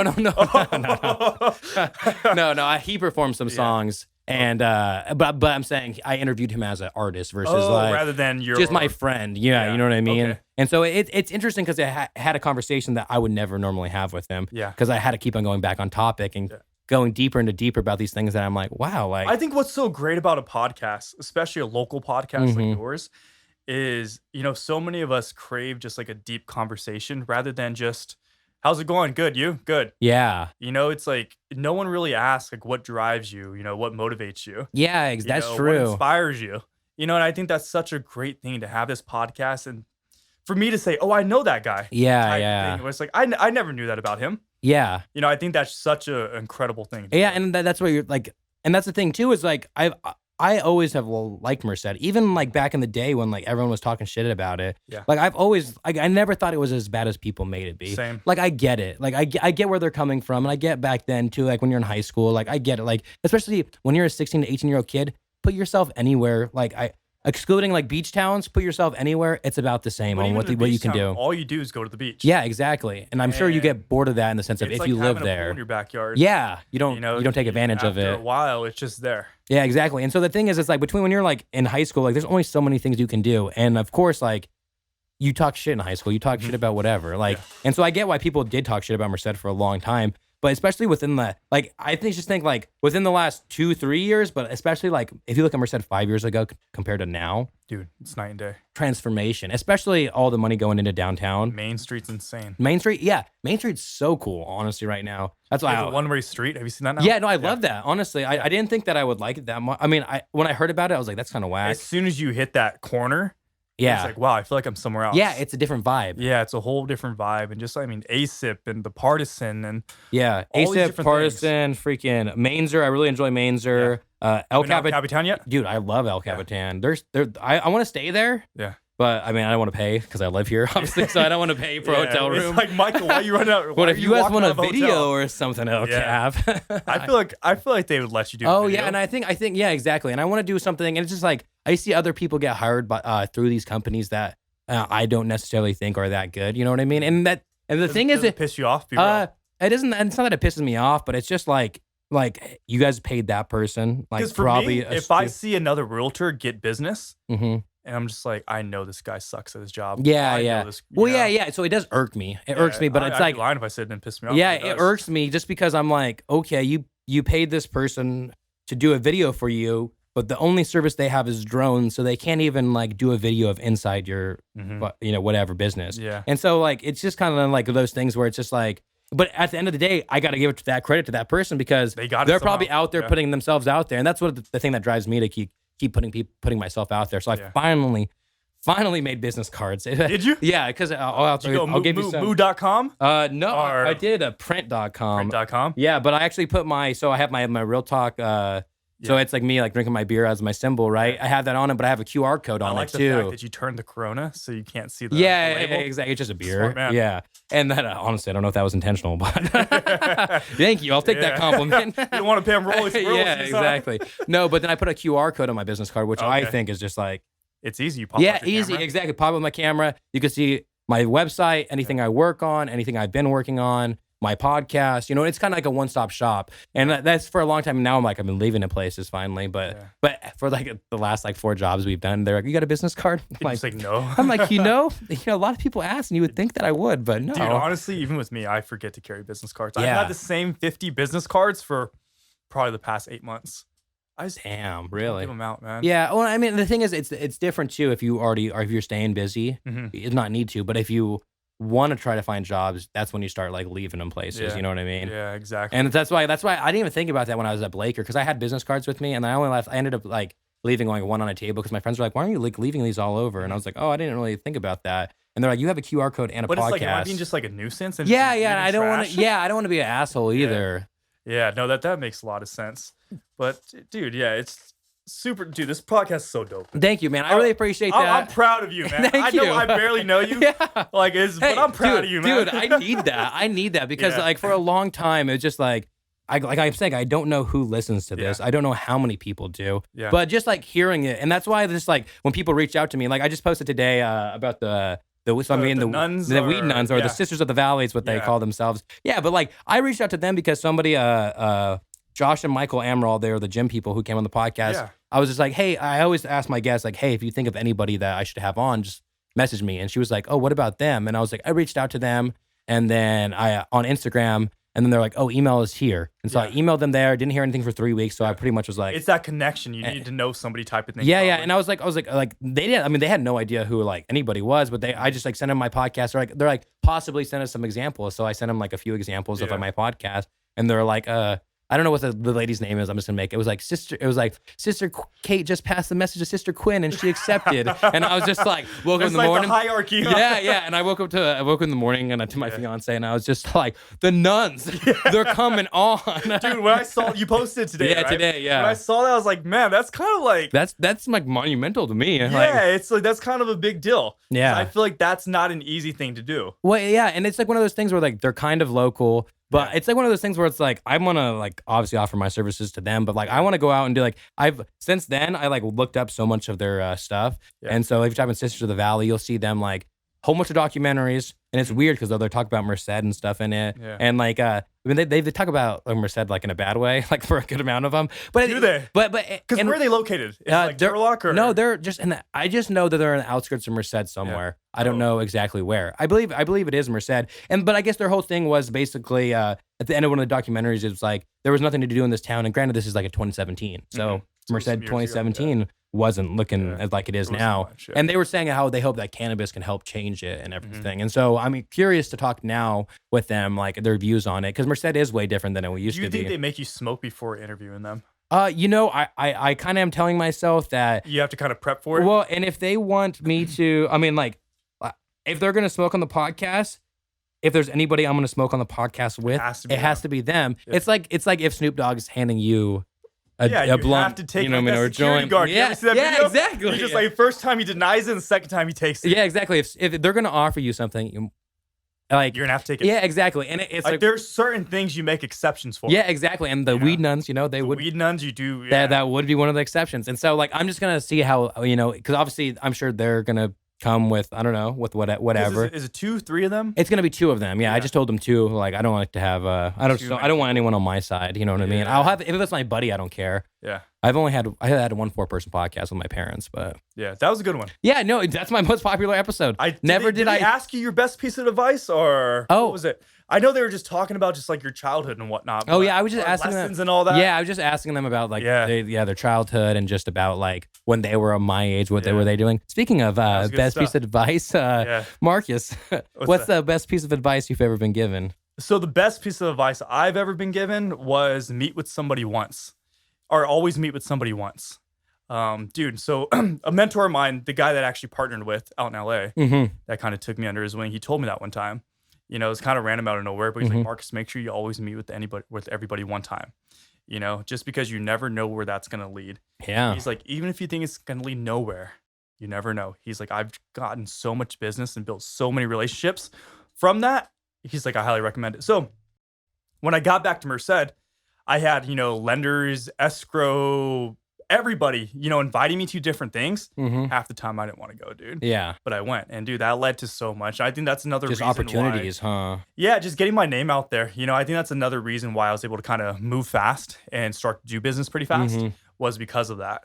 He performed some songs. And but I'm saying I interviewed him as an artist versus like rather than your just my friend. Yeah, you know what I mean. Okay. And so it's interesting because I had a conversation that I would never normally have with him. Yeah. Because I had to keep on going back on topic and going deeper into deeper about these things that I'm like, wow. Like I think what's so great about a podcast, especially a local podcast like yours, is so many of us crave just like a deep conversation rather than just. How's it going? Good. You? Good. Yeah. It's like no one really asks like what drives you, what motivates you. Yeah, that's true. What inspires you. And I think that's such a great thing to have this podcast and for me to say, oh, I know that guy. Yeah. Thing, where it's like, I never knew that about him. Yeah. I think that's such an incredible thing. Yeah, and that's what you're like, and that's the thing too, is like, I always have liked Merced, even like back in the day when like everyone was talking shit about it. Yeah. Like I've always, like I never thought it was as bad as people made it be. Same. Like I get it. Like I get where they're coming from, and I get back then too. Like when you're in high school, like I get it. Like especially when you're a 16 to 18-year-old kid, put yourself anywhere. Like excluding like beach towns, put yourself anywhere. It's about the same on what you can do. All you do is go to the beach. Yeah, exactly. And I'm sure you get bored of that in the sense of if like you live having a there pool in your backyard. Yeah, you don't take advantage of it. After a while, it's just there. Yeah, exactly. And so the thing is, it's like between when you're like in high school, like there's only so many things you can do. And of course, like you talk shit in high school, you talk shit about whatever. Like, and so I get why people did talk shit about Merced for a long time. But especially within the, like, I think like within the last 2-3 years, but especially like if you look at Merced 5 years ago compared to now. Dude, it's night and day. Transformation, especially all the money going into downtown. Main Street's insane. Main Street, yeah. Main Street's so cool, honestly, right now. That's why the one-way street. Have you seen that now? Yeah, no, I love that. Honestly, I didn't think that I would like it that much. I mean, when I heard about it, I was like, that's kind of whack. As soon as you hit that corner, yeah, it's like, wow, I feel like I'm somewhere else. Yeah, it's a different vibe. Yeah, it's a whole different vibe. And just, ASIP and the Partisan and ASIP, Partisan, freaking Mainzer. I really enjoy Mainzer. El Capitan yet? Dude, I love El Capitan. I want to stay there. Yeah. But I mean, I don't want to pay because I live here, obviously, so I don't want to pay for a hotel room. It's like, Michael, why you running out? What if you guys want a video or something? El Cap. I feel like they would let you do. Oh yeah, and I think yeah, exactly. And I want to do something, and it's just like I see other people get hired by through these companies that I don't necessarily think are that good. You know what I mean? And the thing is, it piss you off? It isn't. It's not that it pisses me off, but it's just like you guys paid that person. Like for probably me, if I see another realtor get business. And I'm just like, I know this guy sucks at his job. Yeah. Yeah. So it does irk me. It irks me, but it's like, I'd be lying if I said it didn't piss me off. Yeah, it irks me just because I'm like, okay, you paid this person to do a video for you, but the only service they have is drones, so they can't even like do a video of inside your, whatever business. Yeah. And so like, it's just kind of like those things where it's just like, but at the end of the day, I got to give that credit to that person because they're probably out there putting themselves out there, and that's what the thing that drives me to keep putting myself out there. So I finally made business cards. Did you? Yeah, because I'll give you some. Moo.com? No, I did a print.com. Print.com? Yeah, but I actually put I have my Real Talk. So it's like me like drinking my beer as my symbol, right? I have that on it, but I have a QR code on it too. I like the fact that you turned the Corona so you can't see the label. Exactly. It's just a beer. Smart man. Yeah. And that honestly, I don't know if that was intentional, but thank you. I'll take that compliment. You don't want to pay him royalties. Yeah, exactly. No, but then I put a QR code on my business card, which I think is just like it's easy. You pop easy. Camera. Exactly. Pop up my camera. You can see my website, anything I work on, anything I've been working on. my podcast. You know, it's kind of like a one-stop shop. And that's for a long time. Now I'm like, I've been leaving in places finally. But for like the last like 4 jobs we've done, they're like, you got a business card? I'm like, no. I'm like, a lot of people ask and you would think that I would, but no. Dude, honestly, even with me, I forget to carry business cards. I've Yeah. had the same 50 business cards for probably the past 8 months. I just Damn, don't really? give them out, man. Yeah. Well, I mean, the thing is, it's different too if you already, or if you're staying busy, it's not need to, but if you want to try to find jobs, that's when you start like leaving them places. Yeah. You know what I mean? Yeah, exactly. And that's why I didn't even think about that when I was at Blaker, because I had business cards with me and I only left. I ended up like leaving like one on a table because my friends were like, "Why aren't you like leaving these all over?" And I was like, "Oh, I didn't really think about that." And they're like, "You have a QR code and a but podcast." it's like, am I being just like a nuisance? And yeah. just I don't want trash? to. Yeah, I don't want to be an asshole either. Yeah, no, that makes a lot of sense. But dude, yeah, it's super. Dude, this podcast is so dope. Thank you, man. I really appreciate that. I'm proud of you, man. Thank I know you. I barely know you. Yeah. Like, but I'm proud of you, man. Dude, I need that. I need that because like for a long time, it's just like, I'm saying, I don't know who listens to this. I don't know how many people do. Yeah. But just like hearing it, and that's why just like when people reach out to me, like I just posted today about the nuns, the weed nuns, or the Sisters of the Valley is what they call themselves. Yeah, but like I reached out to them because somebody, Josh and Michael Amaral, they were the gym people who came on the podcast. Yeah. I was just like, hey, I always ask my guests like, hey, if you think of anybody that I should have on, just message me. And she was like, oh, what about them? And I was like, I reached out to them, and then I on Instagram. And then they're like, oh, email is here. And so I emailed them there. Didn't hear anything for 3 weeks. So I pretty much was like, it's that connection. You need to know somebody type of thing. Yeah, yeah. And I was like, they didn't. I mean, they had no idea who like anybody was, but I just like sent them my podcast. They're like possibly send us some examples. So I sent them like a few examples of like, my podcast, and they're like, I don't know what the lady's name is. I'm just gonna make it. It was like Sister Kate just passed the message to Sister Quinn and she accepted. And I was just like, woke up in the morning. The hierarchy. Yeah. And I woke up in the morning and to my fiance, and I was just like, the nuns, they're coming on. Dude, when I saw you posted today, right? Today, yeah. When I saw that, I was like, man, that's kind of like that's like monumental to me. Yeah, like, it's like that's kind of a big deal. Yeah, I feel like that's not an easy thing to do. Well, yeah, and it's like one of those things where like they're kind of local. But it's like one of those things where it's like I want to like obviously offer my services to them, but like I want to go out and do like since then I like looked up so much of their stuff, and so if you type in Sisters of the Valley, you'll see them like whole bunch of documentaries, and it's weird because they'll talk about Merced and stuff in it, and like I mean they talk about Merced like in a bad way, like for a good amount of them. But do they? But because where are they located? Is like Turlock or no? They're just in the. I just know that they're in the outskirts of Merced somewhere. I don't know exactly where. I believe it is Merced, but I guess their whole thing was basically at the end of one of the documentaries, it was like there was nothing to do in this town, and granted this is like a 2017, so Merced 2017 wasn't looking as like it is now. Much, and they were saying how they hope that cannabis can help change it and everything. And so I'm curious to talk now with them, like their views on it, because Merced is way different than it used to be. Do you think they make you smoke before interviewing them? I kind of am telling myself that you have to kind of prep for it. Well, and if they want me to, I mean, like, if they're gonna smoke on the podcast, if there's anybody I'm gonna smoke on the podcast with, it has to be them. Yeah. It's like if Snoop Dogg is handing you a blunt, you have to take or a joint. Guard. Yeah, you ever see that video? Exactly. You're just like first time he denies it, and the second time he takes it. Yeah, exactly. If they're gonna offer you something, like you're gonna have to take it. Yeah, exactly. And it's like there's certain things you make exceptions for. Yeah, exactly. And the weed nuns, weed nuns, you do. Yeah. That would be one of the exceptions. And so like I'm just gonna see how because obviously I'm sure they're gonna come with with whatever. Is it 2, 3 of them? It's gonna be 2 of them. Yeah, I just told them 2. Like I don't like to have I don't want anyone on my side. You know what I mean? I'll have if it's my buddy, I don't care. Yeah. I had one 4-person podcast with my parents, but yeah, that was a good one. Yeah, no, that's my most popular episode. Did I ask you your best piece of advice or what was it? I know they were just talking about just like your childhood and whatnot. Oh yeah, I was just asking lessons them and all that. Yeah, I was just asking them about like their childhood and just about like when they were my age, what were they doing. Speaking of best piece of advice, Marcus, what's the best piece of advice you've ever been given? So the best piece of advice I've ever been given was meet with somebody once, or always meet with somebody once. Dude, so a mentor of mine, the guy that I actually partnered with out in LA, that kind of took me under his wing. He told me that one time. It was kind of random out of nowhere, but he's like, Marcus, make sure you always meet with everybody one time. Just because you never know where that's gonna lead. Yeah. He's like, even if you think it's gonna lead nowhere, you never know. He's like, I've gotten so much business and built so many relationships from that. He's like, I highly recommend it. So when I got back to Merced, I had, lenders, escrow, everybody, inviting me to different things. Half the time I didn't want to go, dude. Yeah. But I went, and dude, that led to so much. I think that's another Just reason opportunities, why, huh? Yeah, just getting my name out there. I think that's another reason why I was able to kind of move fast and start to do business pretty fast was because of that.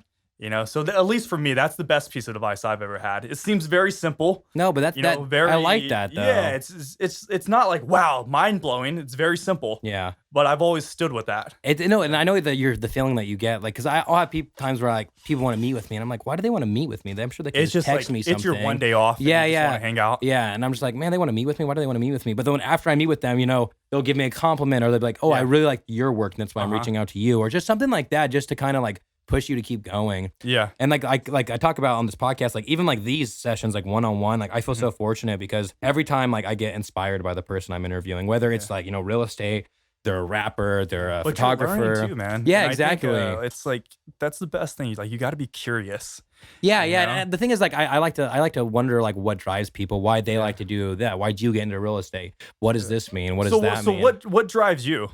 So at least for me, that's the best piece of advice I've ever had. It seems very simple. No, but that's very. I like that though. Yeah, it's not like wow, mind blowing. It's very simple. Yeah, but I've always stood with that. And I know that you're the feeling that you get, like, because I'll have times where like people want to meet with me, and I'm like, why do they want to meet with me? I'm sure they can just text me something. It's your one day off. Yeah, and you yeah. just want to hang out. Yeah, and I'm just like, man, they want to meet with me. Why do they want to meet with me? But then after I meet with them, they'll give me a compliment, or they'll be like, oh, I really like your work, and that's why I'm reaching out to you, or just something like that, just to kind of like push you to keep going. Yeah. And like I talk about on this podcast, like even like these sessions, like one-on-one, like I feel so fortunate because every time like I get inspired by the person I'm interviewing, whether it's like, real estate, they're a rapper, they're a photographer. You're learning too, man. Yeah, and exactly. I think, it's like, that's the best thing. Like, you got to be curious. Yeah, yeah. And the thing is, like, I like to wonder, like, what drives people, why they like to do that. Why do you get into real estate? What does this mean? What does that mean? So what drives you?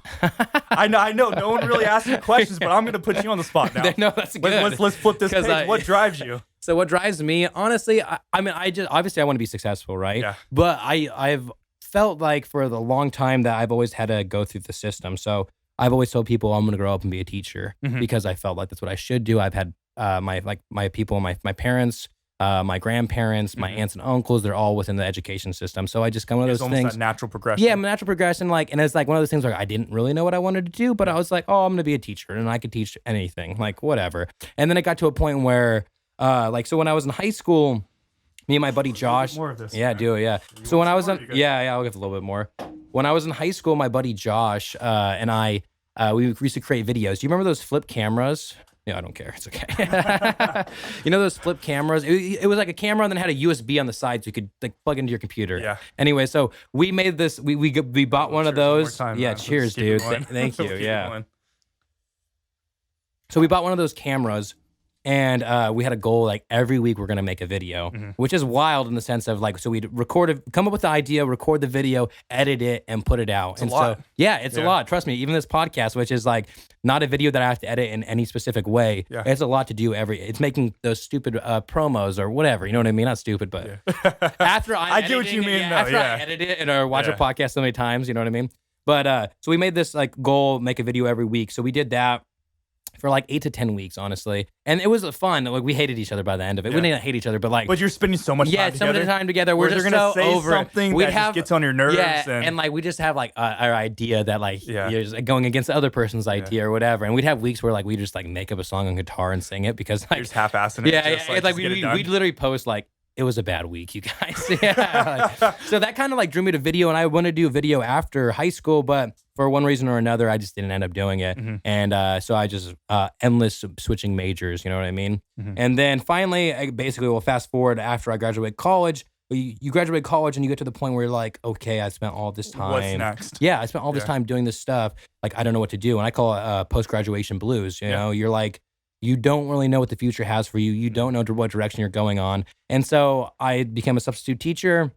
I know. No one really asked you questions, but I'm going to put you on the spot now. No, that's good. Let's flip this page. What drives you? So what drives me, honestly, I just obviously I want to be successful, right? Yeah. But I've felt like for the long time that I've always had to go through the system. So I've always told people I'm going to grow up and be a teacher because I felt like that's what I should do. I've had my people, my parents, my grandparents, my aunts and uncles, they're all within the education system. So I just got one of those things. That natural progression. Yeah, natural progression. And it's like one of those things where I didn't really know what I wanted to do, but I was like, oh, I'm going to be a teacher and I could teach anything, like whatever. And then it got to a point where, so when I was in high school, me and my buddy Josh. More of this. Yeah, do it. Yeah. So when I was I'll give a little bit more. When I was in high school, my buddy Josh and I, we used to create videos. Do you remember those flip cameras? No, I don't care. It's okay. Those flip cameras? It was like a camera and then had a USB on the side so you could like plug into your computer. Yeah. Anyway, so we made this. We bought one of those. Time, yeah. Cheers, dude. Thank you. Yeah. So we bought one of those cameras. And we had a goal, like every week we're going to make a video, which is wild in the sense of like, so we'd come up with the idea, record the video, edit it, and put it out. It's a lot. So, it's a lot. Trust me, even this podcast, which is like not a video that I have to edit in any specific way. Yeah. It's a lot to do it's making those stupid promos or whatever. You know what I mean? Not stupid, but after I get what you mean. After I edit it and watch a podcast so many times, you know what I mean? But so we made this like goal, make a video every week. So we did that for like 8 to 10 weeks, honestly. And it was fun. Like we hated each other by the end of it. We didn't hate each other, but you're spending so much time together. Some of the time together. We're just gonna say over something that just gets on your nerves. And like we just have like our idea that like you're just going against the other person's idea or whatever. And we'd have weeks where like we just like make up a song on guitar and sing it because like you're just half-assing it. Yeah, like we'd literally post like, it was a bad week, you guys. So that kind of like drew me to video, and I wanted to do video after high school, but for one reason or another, I just didn't end up doing it. And so I just endless switching majors, you know what I mean? And then finally, basically, fast forward after I graduate college. You graduate college and you get to the point where you're like, okay, I spent all this time. What's next? Yeah, I spent all this time doing this stuff. Like, I don't know what to do. And I call it post-graduation blues. You know, you're like, you don't really know what the future has for you. You don't know what direction you're going on. And so I became a substitute teacher,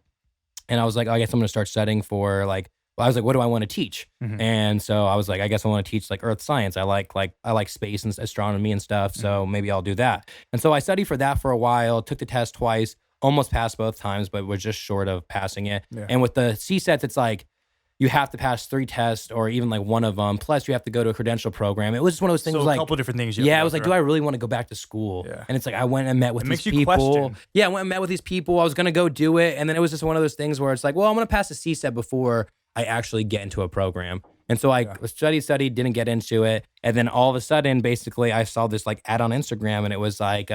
and I was like, I guess I'm going to start studying for like, I was like, what do I want to teach? And so I was like, I guess I want to teach like earth science. I like space and astronomy and stuff. So maybe I'll do that. And so I studied for that for a while, took the test twice, almost passed both times, but was just short of passing it. And with the CSETs, it's like, you have to pass 3 tests or even like one of them. Plus, you have to go to a credential program. It was just one of those things. So like a couple different things. I was like, do I really want to go back to school? And it's like I went and met with these people. Yeah, I went and met with these people. I was gonna go do it, and then it was just one of those things where it's like, well, I'm gonna pass the CSET before I actually get into a program. And so I studied, didn't get into it, and then all of a sudden, basically, I saw this like ad on Instagram, and it was like.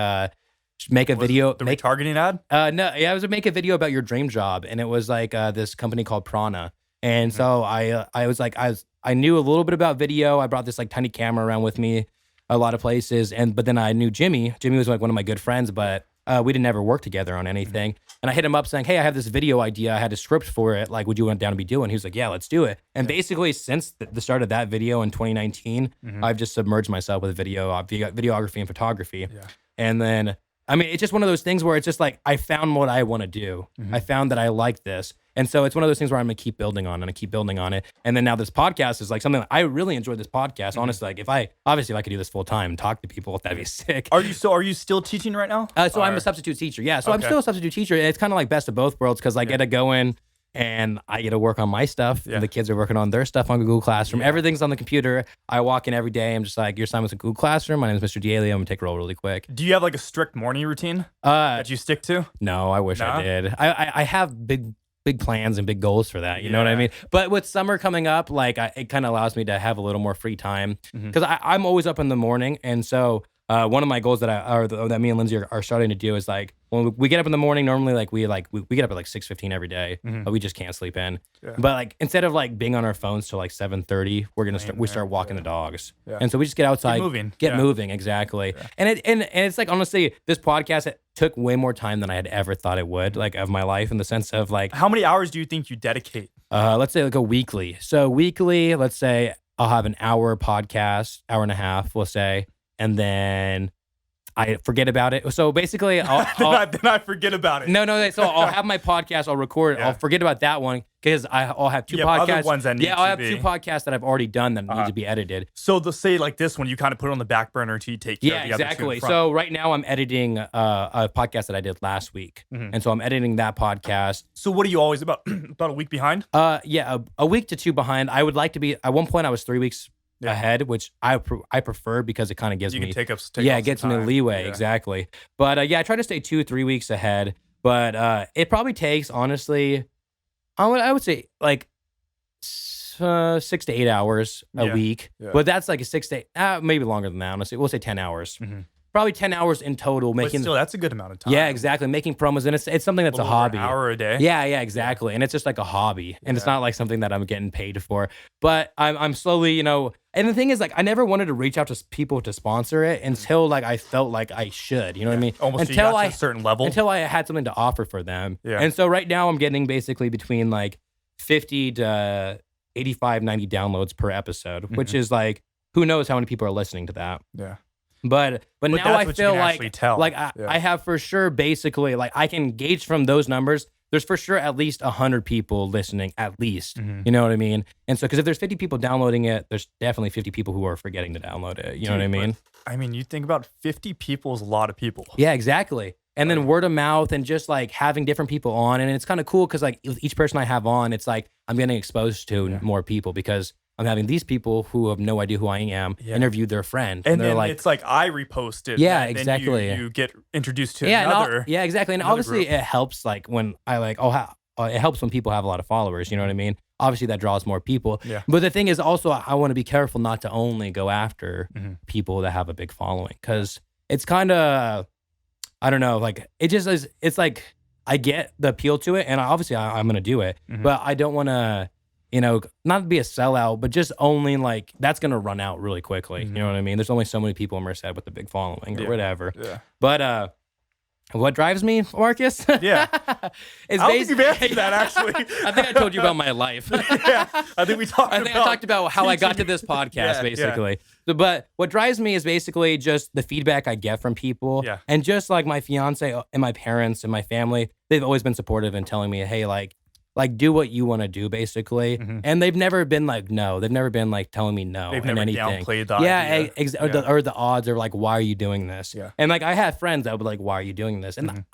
Make a video. The retargeting ad? No, yeah, it was make a video about your dream job, and it was like this company called Prana. And so I was like, I knew a little bit about video. I brought this like tiny camera around with me a lot of places. But then I knew Jimmy. Jimmy was like one of my good friends, but we didn't ever work together on anything. And I hit him up saying, hey, I have this video idea. I had a script for it. Like, would you want down to be doing? He was like, yeah, let's do it. And basically since the start of that video in 2019, I've just submerged myself with videography and photography. And then, I mean, it's just one of those things where it's just like, I found what I want to do. I found that I like this. And so it's one of those things where I'm going to keep building on and I keep building on it. And then now this podcast is like something that I really enjoy this podcast. Honestly, like if I could do this full time and talk to people, that'd be sick. Are you still teaching right now? So I'm a substitute teacher. Yeah. So I'm still a substitute teacher. And it's kind of like best of both worlds because I get to go in and I get to work on my stuff. And the kids are working on their stuff on Google Classroom. Everything's on the computer. I walk in every day. I'm just like, your assignment's in Google Classroom. My name is Mr. Daly. I'm going to take a roll really quick. Do you have like a strict morning routine that you stick to? No, I wish I did. I have big plans and big goals for that. You know what I mean? But with summer coming up, like it kind of allows me to have a little more free time because I'm always up in the morning. And so one of my goals that me and Lindsay are starting to do is like when we get up in the morning, normally we get up at like 6:15 every day, but we just can't sleep in. Yeah. But like instead of like being on our phones till like 7:30, we start walking the dogs, and so we just get outside, get moving, exactly. Yeah. And it's like honestly, this podcast it took way more time than I had ever thought it would, like of my life in the sense of like how many hours do you think you dedicate? Let's say like a weekly. So weekly, let's say I'll have an hour podcast, hour and a half, we'll say. And then I forget about it. So basically, I'll then I forget about it. No. So I'll have my podcast. I'll record it. I'll forget about that one because I'll have two podcasts. Other ones that need I'll have two podcasts that I've already done that need to be edited. So they'll say like this one, you kind of put it on the back burner until you take care of the exactly. other two in front. So right now I'm editing a podcast that I did last week, and so I'm editing that podcast. So what are you always about a week behind? A week to two behind. I would like to be. At one point, I was 3 weeks ahead, which I prefer because it kind of gives me it gets me leeway exactly. But I try to stay 2-3 weeks ahead. But it probably takes honestly, I would say like 6 to 8 hours a week. Yeah. But that's like a 6 to 8, maybe longer than that. Honestly, we'll say 10 hours. Probably 10 hours in total making. But still, that's a good amount of time. Yeah, exactly. Making promos, and it's something that's a hobby. An hour a day. Yeah, exactly. And it's just like a hobby, and it's not like something that I'm getting paid for. But I'm slowly, And the thing is, like, I never wanted to reach out to people to sponsor it until like I felt like I should. You know what I mean? Almost until I to a certain level. Until I had something to offer for them. Yeah. And so right now I'm getting basically between like 50 to 85, 90 downloads per episode, which is like who knows how many people are listening to that. Yeah. But now I feel like I have for sure basically like I can gauge from those numbers. There's for sure at least 100 people listening, at least. You know what I mean? And so, because if there's 50 people downloading it, there's definitely 50 people who are forgetting to download it. You know what I mean? I mean, you think about 50 people is a lot of people. Yeah, exactly. And then word of mouth and just like having different people on. And it's kind of cool because like with each person I have on, it's like I'm getting exposed to more people because I'm having these people who have no idea who I am interview their friend. And they're like, it's like I reposted. Yeah, exactly. You get introduced to another. Yeah, exactly. And obviously it helps like when I like, it helps when people have a lot of followers. You know what I mean? Obviously that draws more people. Yeah. But the thing is also I want to be careful not to only go after people that have a big following because it's kind of, I don't know, like it just is, it's like I get the appeal to it and obviously I'm going to do it, but I don't want to, not be a sellout, but just only like that's going to run out really quickly. You know what I mean? There's only so many people in Merced with a big following or whatever. Yeah. But what drives me, Marcus? Yeah. I don't think you've answered that, actually. I think I told you about my life. Yeah. I think I talked about how I got to this podcast, basically. Yeah. But what drives me is basically just the feedback I get from people. Yeah. And just like my fiance and my parents and my family, they've always been supportive in telling me, hey, like do what you want to do, basically. And they've never been like, no. They've never been like telling me no. They've never anything. Downplayed the idea. Or the odds are like, why are you doing this? Yeah. And like I have friends that would be like, why are you doing this? And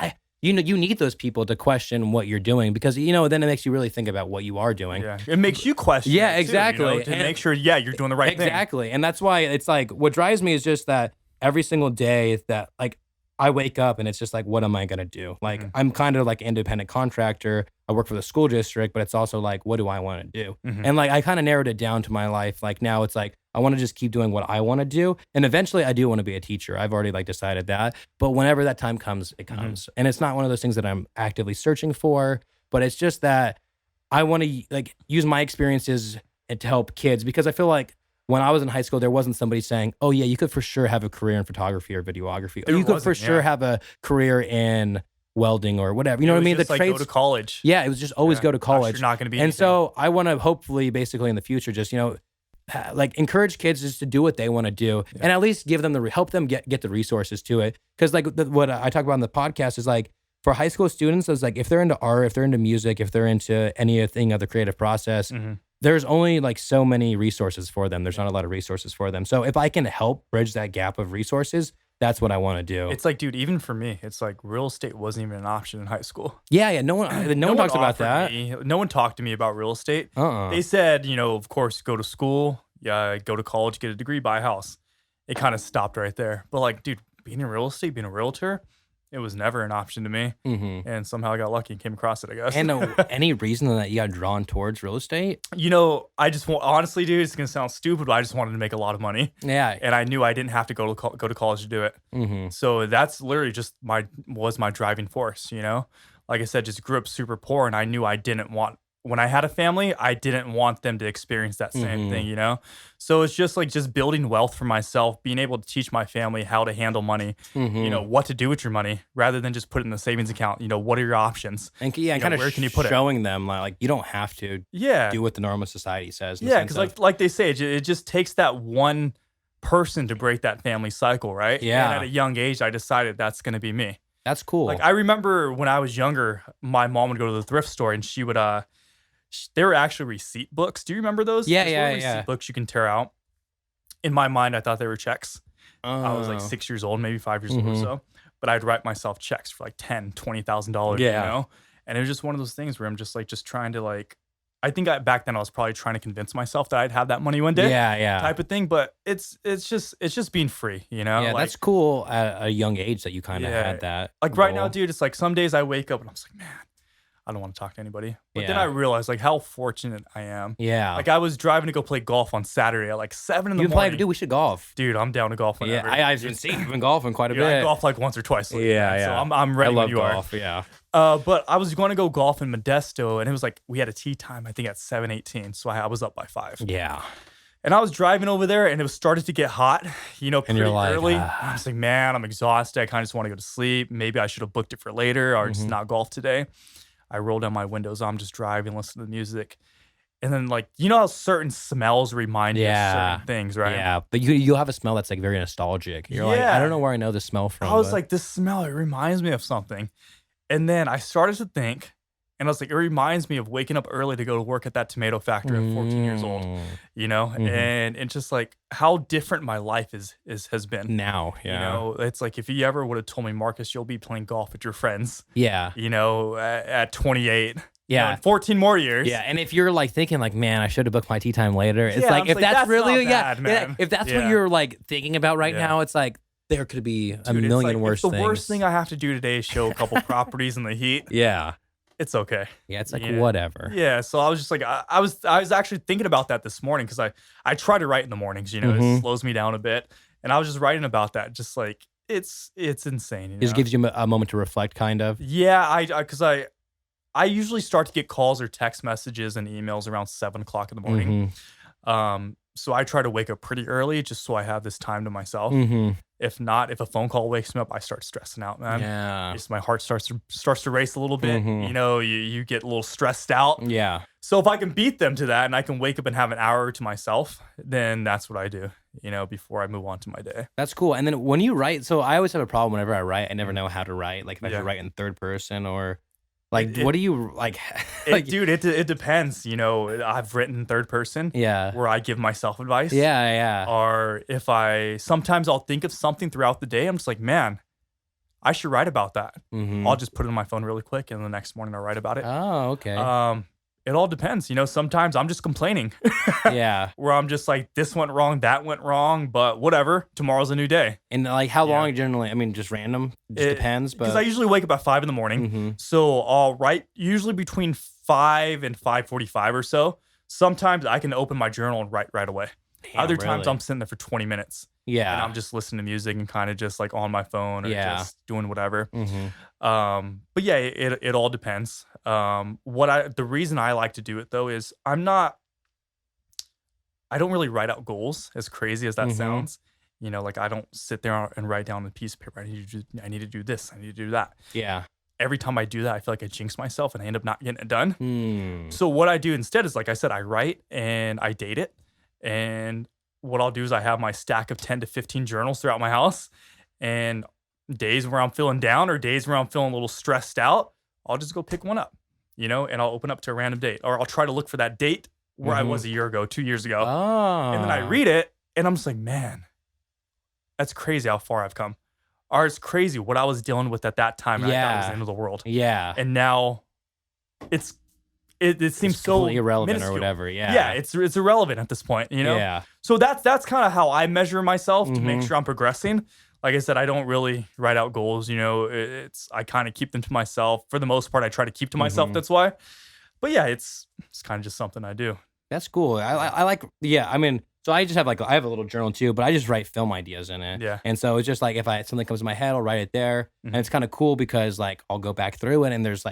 you need those people to question what you're doing because, then it makes you really think about what you are doing. Yeah. It makes you question. Yeah, exactly. To make sure, you're doing the right thing. Exactly. And that's why it's like, what drives me is just that every single day that like, I wake up and it's just like, what am I going to do? Like, I'm kind of like an independent contractor. I work for the school district, but it's also like, what do I want to do? And like, I kind of narrowed it down to my life. Like now it's like, I want to just keep doing what I want to do. And eventually I do want to be a teacher. I've already like decided that, but whenever that time comes, it comes. And it's not one of those things that I'm actively searching for, but it's just that I want to like use my experiences to help kids because I feel like when I was in high school, there wasn't somebody saying, oh yeah, you could for sure have a career in photography or videography. Or you could for sure have a career in welding or whatever. You know what I mean? The trades, go to college. Yeah, it was just always go to college. You're not going to be anything. So I want to hopefully basically in the future just, like encourage kids just to do what they want to do and at least give them help them get the resources to it. Because like what I talk about in the podcast is like, for high school students, it's like if they're into art, if they're into music, if they're into anything of the creative process, there's only like so many resources for them. There's not a lot of resources for them. So if I can help bridge that gap of resources, that's what I want to do. It's like, dude, even for me, it's like real estate wasn't even an option in high school. Yeah. No one talks about that. No one talked to me about real estate. They said, of course, go to school, go to college, get a degree, buy a house. It kind of stopped right there. But like, dude, being in real estate, being a realtor, it was never an option to me. And somehow I got lucky and came across it, I guess. And any reason that you got drawn towards real estate? I just honestly, dude, it's going to sound stupid, but I just wanted to make a lot of money. Yeah. And I knew I didn't have to go to college to do it. So that's literally just was my driving force, Like I said, just grew up super poor, and I knew I didn't want, when I had a family, I didn't want them to experience that same thing, So it's just like building wealth for myself, being able to teach my family how to handle money, what to do with your money rather than just put it in the savings account. What are your options? And kind of where can you put showing them like you don't have to do what the normal society says. Yeah, because like they say, it just takes that one person to break that family cycle, right? Yeah. And at a young age, I decided that's going to be me. That's cool. Like I remember when I was younger, my mom would go to the thrift store and she would they were actually receipt books. Do you remember those? Yeah. Receipt books you can tear out. In my mind, I thought they were checks. I was like 6 years old, maybe 5 years old or so. But I'd write myself checks for like $10,000, $20,000, And it was just one of those things where I'm just trying to I think back then I was probably trying to convince myself that I'd have that money one day. Yeah. Type of thing. But it's just being free, Yeah, that's cool at a young age that you kind of had that. Like right now, dude, it's like some days I wake up and I'm just like, man, I don't want to talk to anybody. But then I realized how fortunate I am. Yeah. Like I was driving to go play golf on Saturday at 7 in the morning. Dude, we should golf. Dude, I'm down to golf whenever. Yeah, I've been seeing you've been golfing quite a bit. I golf once or twice. Yeah. So I'm ready when you golf, are. Yeah. But I was going to go golf in Modesto, and it was we had a tee time, I think at 7:18. So I was up by 5. Yeah. And I was driving over there, and it was started to get hot, pretty early. I was like, man, I'm exhausted. I kind of just want to go to sleep. Maybe I should have booked it for later or just not golf today. I roll down my windows. I'm just driving, listen to the music. And then how certain smells remind you of certain things, right? Yeah. But you'll have a smell that's very nostalgic. You're like, I don't know where I know this smell from. I was like, this smell, it reminds me of something. And then I started to think, and I was like, it reminds me of waking up early to go to work at that tomato factory at 14 years old, and it's just how different my life has been now. Yeah. It's if you ever would have told me, Marcus, you'll be playing golf with your friends. Yeah. At 28. Yeah. In 14 more years. Yeah. And if you're thinking man, I should have booked my tea time later. It's if that's really, not bad, man. If that's what you're thinking about right now, it's there could be a million worse things. The worst thing I have to do today is show a couple properties in the heat. Yeah. It's okay. Yeah, it's whatever. Yeah, so I was just I was actually thinking about that this morning because I try to write in the mornings. It slows me down a bit, and I was just writing about that. Just it's insane. It just gives you a moment to reflect, kind of. Yeah, because I usually start to get calls or text messages and emails around 7 o'clock in the morning. So I try to wake up pretty early just so I have this time to myself. If not, if a phone call wakes me up, I start stressing out, man. Yeah. My heart starts to race a little bit. You get a little stressed out. Yeah. So if I can beat them to that and I can wake up and have an hour to myself, then that's what I do, before I move on to my day. That's cool. And then when you write, so I always have a problem whenever I write. I never know how to write. If I should write in third person or... what do you dude, it depends. I've written in third person. Yeah. Where I give myself advice. Yeah. Or if sometimes I'll think of something throughout the day. I'm just man, I should write about that. I'll just put it on my phone really quick, and the next morning I'll write about it. Oh, okay. It all depends. Sometimes I'm just complaining. Yeah. Where I'm just this went wrong, that went wrong, but whatever. Tomorrow's a new day. And how long generally? I mean, just random. Just depends. But because I usually wake up at 5 in the morning, so I'll write usually between 5 and 5:45 or so. Sometimes I can open my journal and write right away. Other times I'm sitting there for 20 minutes. Yeah. And I'm just listening to music and kind of just on my phone or just doing whatever. But yeah, it all depends. The reason I like to do it though is I don't really write out goals, as crazy as that sounds. I don't sit there and write down a piece of paper. I need to do this. I need to do that. Yeah. Every time I do that, I feel like I jinx myself and I end up not getting it done. So what I do instead is, like I said, I write and I date it. And what I'll do is I have my stack of 10 to 15 journals throughout my house. And days where I'm feeling down or days where I'm feeling a little stressed out, I'll just go pick one up, and I'll open up to a random date, or I'll try to look for that date where I was a year ago, 2 years ago. And then I read it and I'm just like, man, that's crazy how far I've come. Or it's crazy what I was dealing with at that time. And I thought it was the end of the world. Yeah. And now it seems so irrelevant minuscule. Or whatever. Yeah. Yeah. It's irrelevant at this point, Yeah. So that's kind of how I measure myself to make sure I'm progressing. Like I said, I don't really write out goals. I kind of keep them to myself. For the most part, I try to keep to myself. That's why. But yeah, it's kind of just something I do. That's cool. I like, yeah. I mean, so I just have I have a little journal too, but I just write film ideas in it. Yeah. And so it's just like if something comes to my head, I'll write it there. And it's kind of cool because I'll go back through it and there's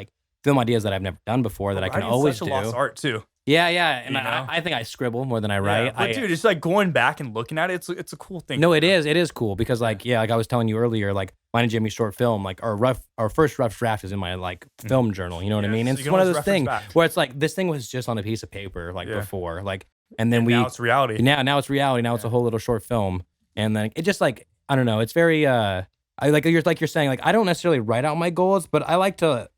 film ideas that I've never done before that I can always do. Such a lost art too. Yeah. And I think I scribble more than I write. Yeah, but dude, it's going back and looking at it. It's a cool thing. No, it is. It is cool because like I was telling you earlier, mine and Jimmy's short film, our first rough draft is in my film journal. You know what I mean? And so it's one of those things where it's this thing was just on a piece of paper before, and then now it's reality. Now it's reality. Now it's a whole little short film, and then it just I don't know. It's very I you're saying I don't necessarily write out my goals, but I like to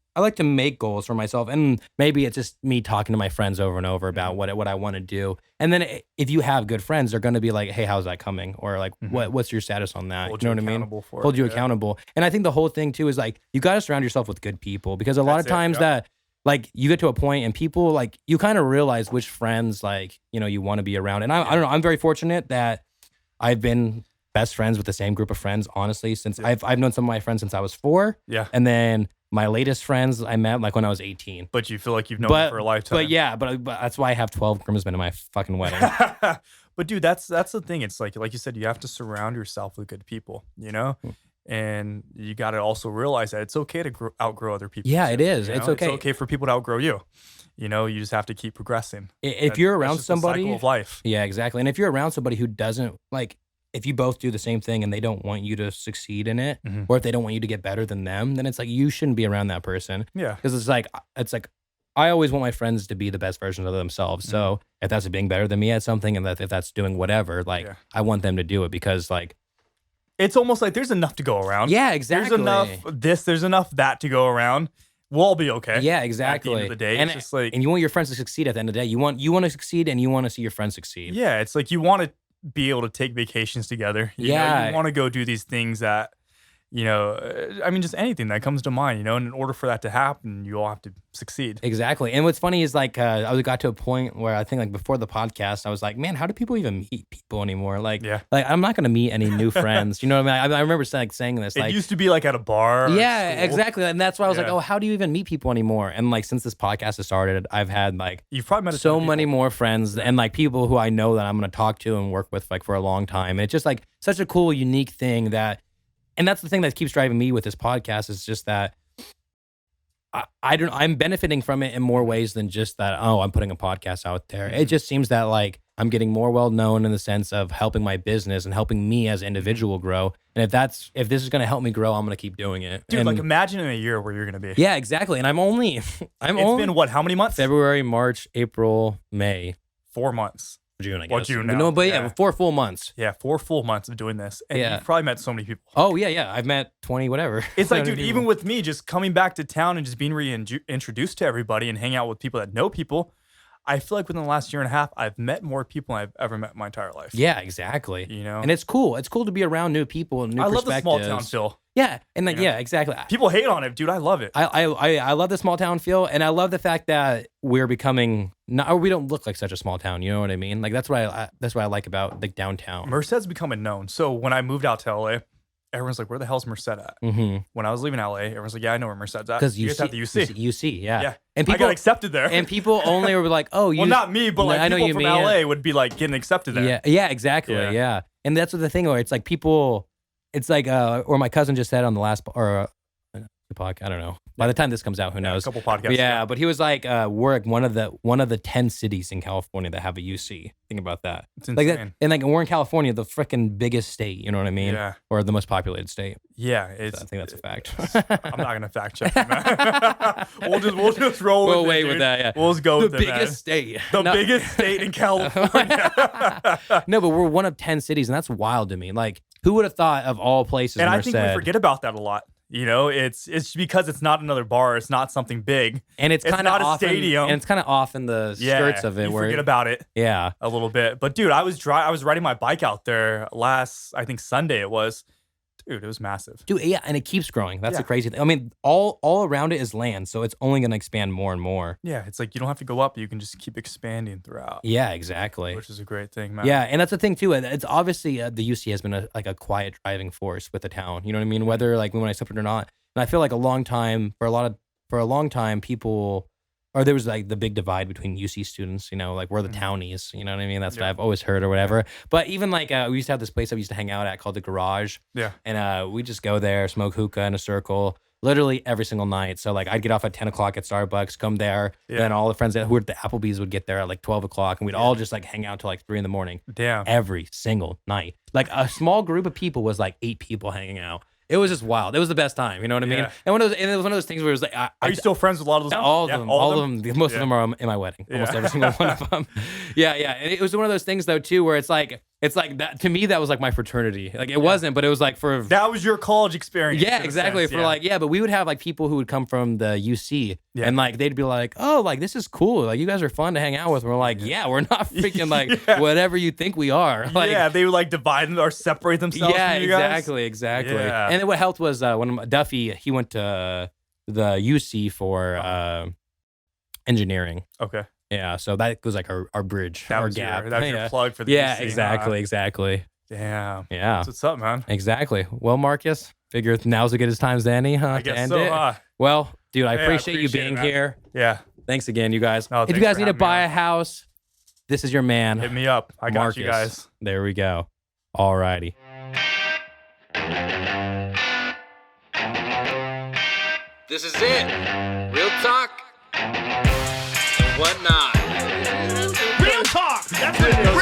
make goals for myself, and maybe it's just me talking to my friends over and over about what I want to do. And then if you have good friends, they're going to be like, "Hey, how's that coming?" Or what's your status on that? Hold you know you what I mean? Hold you accountable. And I think the whole thing too is you got to surround yourself with good people because a lot of times that you get to a point and people you kind of realize which friends you want to be around. And I don't know. I'm very fortunate that I've been best friends with the same group of friends. Honestly, since I've known some of my friends since I was 4. Yeah, and then. My latest friends I met when I was 18. But you feel like you've known them for a lifetime. But yeah, but that's why I have 12 groomsmen in my fucking wedding. But dude, that's the thing. It's like you said, you have to surround yourself with good people, And you got to also realize that it's okay to outgrow other people. Yeah, it is. It's okay. It's okay for people to outgrow you. You just have to keep progressing. If you're around somebody, the cycle of life. Yeah, exactly. And if you're around somebody who doesn't if you both do the same thing and they don't want you to succeed in it, or if they don't want you to get better than them, then it's you shouldn't be around that person. Yeah. Because it's I always want my friends to be the best versions of themselves. So if that's being better than me at something, and if that's doing whatever, I want them to do it because it's almost there's enough to go around. Yeah, exactly. There's enough there's enough that to go around. We'll all be okay. Yeah, exactly. At the end of the day, and, it's just and you want your friends to succeed at the end of the day. You want to succeed and you want to see your friends succeed. Yeah, it's you want to be able to take vacations together. You want to go do these things that, just anything that comes to mind, and in order for that to happen, you all have to succeed. Exactly. And what's funny is I got to a point where I think before the podcast, I was like, man, how do people even meet people anymore? I'm not going to meet any new friends. You know what I mean? I remember saying this. It used to be at a bar. Yeah, exactly. And that's why I was oh, how do you even meet people anymore? And since this podcast has started, I've had you've probably met so many more friends and people who I know that I'm going to talk to and work with for a long time. And it's just such a cool, unique thing and that's the thing that keeps driving me with this podcast is just that I'm benefiting from it in more ways than just that, I'm putting a podcast out there. It just seems that I'm getting more well known in the sense of helping my business and helping me as an individual grow. And if this is going to help me grow, I'm going to keep doing it. Dude, imagine in a year where you're going to be. Yeah, exactly. And it's been what, how many months? February, March, April, May. 4 months. June, I guess. Well, June now. No, but 4 full months. Yeah, 4 full months of doing this. And you've probably met so many people. Oh, yeah. I've met 20, whatever. It's dude, even with me just coming back to town and just being reintroduced to everybody and hanging out with people that know people, I feel within the last year and a half, I've met more people than I've ever met in my entire life. Yeah, exactly. And it's cool. It's cool to be around new people and new perspectives. I love the small town feel. Yeah, and yeah, exactly. People hate on it, dude. I love it. I love the small town feel, and I love the fact that we're becoming we don't look like such a small town. You know what I mean? That's what I like about downtown. Merced's becoming known. So when I moved out to LA, everyone's like, "Where the hell's Merced at?" Mm-hmm. When I was leaving LA, everyone's like, "Yeah, I know where Merced's at." Because you guys have the UC. UC, yeah. Yeah. And people I got accepted there. And people only were like, "Oh, you." Well, not me, but I know people you from mean, LA would be getting accepted there. Yeah, exactly. Yeah. And that's what the thing where it's people. It's or my cousin just said on the last podcast. I don't know. By the time this comes out, who knows? A couple podcasts. Yeah, but he was we're one of the 10 cities in California that have a UC. Think about that. It's insane. And we're in California, the freaking biggest state. You know what I mean? Yeah. Or the most populated state. Yeah, I think that's a fact. I'm not gonna fact check it, man. we'll just roll. We'll with wait it, with that. Yeah. We'll just go with the it, man. biggest state. The biggest state in California. No, but we're one of 10 cities, and that's wild to me. Who would have thought of all places? And I Merced? think we forget about that a lot. You know, it's because it's not another bar. It's not something big. And it's kind of not a off stadium. and it's kind of off in the skirts of it. You where forget about it. Yeah. A little bit. But dude, I was riding my bike out there last, I think Sunday it was. Dude, it was massive. Dude, yeah, and it keeps growing. That's Yeah. the crazy thing. I mean, all around it is land, so it's only going to expand more and more. Yeah, it's like you don't have to go up. You can just keep expanding throughout. Yeah, exactly. Which is a great thing, man. Yeah, and that's the thing too. It's obviously the UC has been a quiet driving force with the town. You know what I mean? Whether like when I accept it or not. And I feel like for a long time, people, or there was like the big divide between UC students. You know, like we're the townies. You know what I mean? That's what I've always heard or whatever. But even like we used to have this place that we used to hang out at called the Garage. Yeah. And we just go there, smoke hookah in a circle. Literally every single night. So like I'd get off at 10 o'clock at Starbucks, come there, and then all the friends who were at the Applebee's would get there at like 12 o'clock, and we'd all just like hang out till like 3 a.m. Damn. Every single night. Like a small group of people was like 8 people hanging out. It was just wild. It was the best time. You know what I mean? Yeah. And it was one of those things where it was like, Are you still friends with a lot of those? all of them? All of them. Most of them are in my wedding. Almost every single one of them. Yeah. And it was one of those things though too, where it's like that to me. That was like my fraternity. Like it wasn't, but it was like for that was your college experience. Yeah, exactly. But we would have like people who would come from the UC, and like they'd be like, "Oh, like this is cool. Like you guys are fun to hang out with." And we're like, "Yeah, we're not freaking like whatever you think we are." Like, yeah, they would like divide them or separate themselves. Yeah, from you guys. exactly. Yeah. And then what helped was when Duffy he went to the UC for engineering. Okay. Yeah, so that was like our bridge, our gap. That was your plug for the Yeah, UC, exactly. Damn. Yeah. That's what's up, man. Exactly. Well, Marcus, figure now's as good as times any, huh? I to guess end so, it. huh? Well, dude, I Yeah, appreciate you being it, man. here. Yeah. Thanks again, you guys. No, if you thanks guys for need to having me buy on. a house, this is your man. Hit me up. I got Marcus. you guys. There we go. All righty. This is it. Real talk. What not? Real talk. That's it.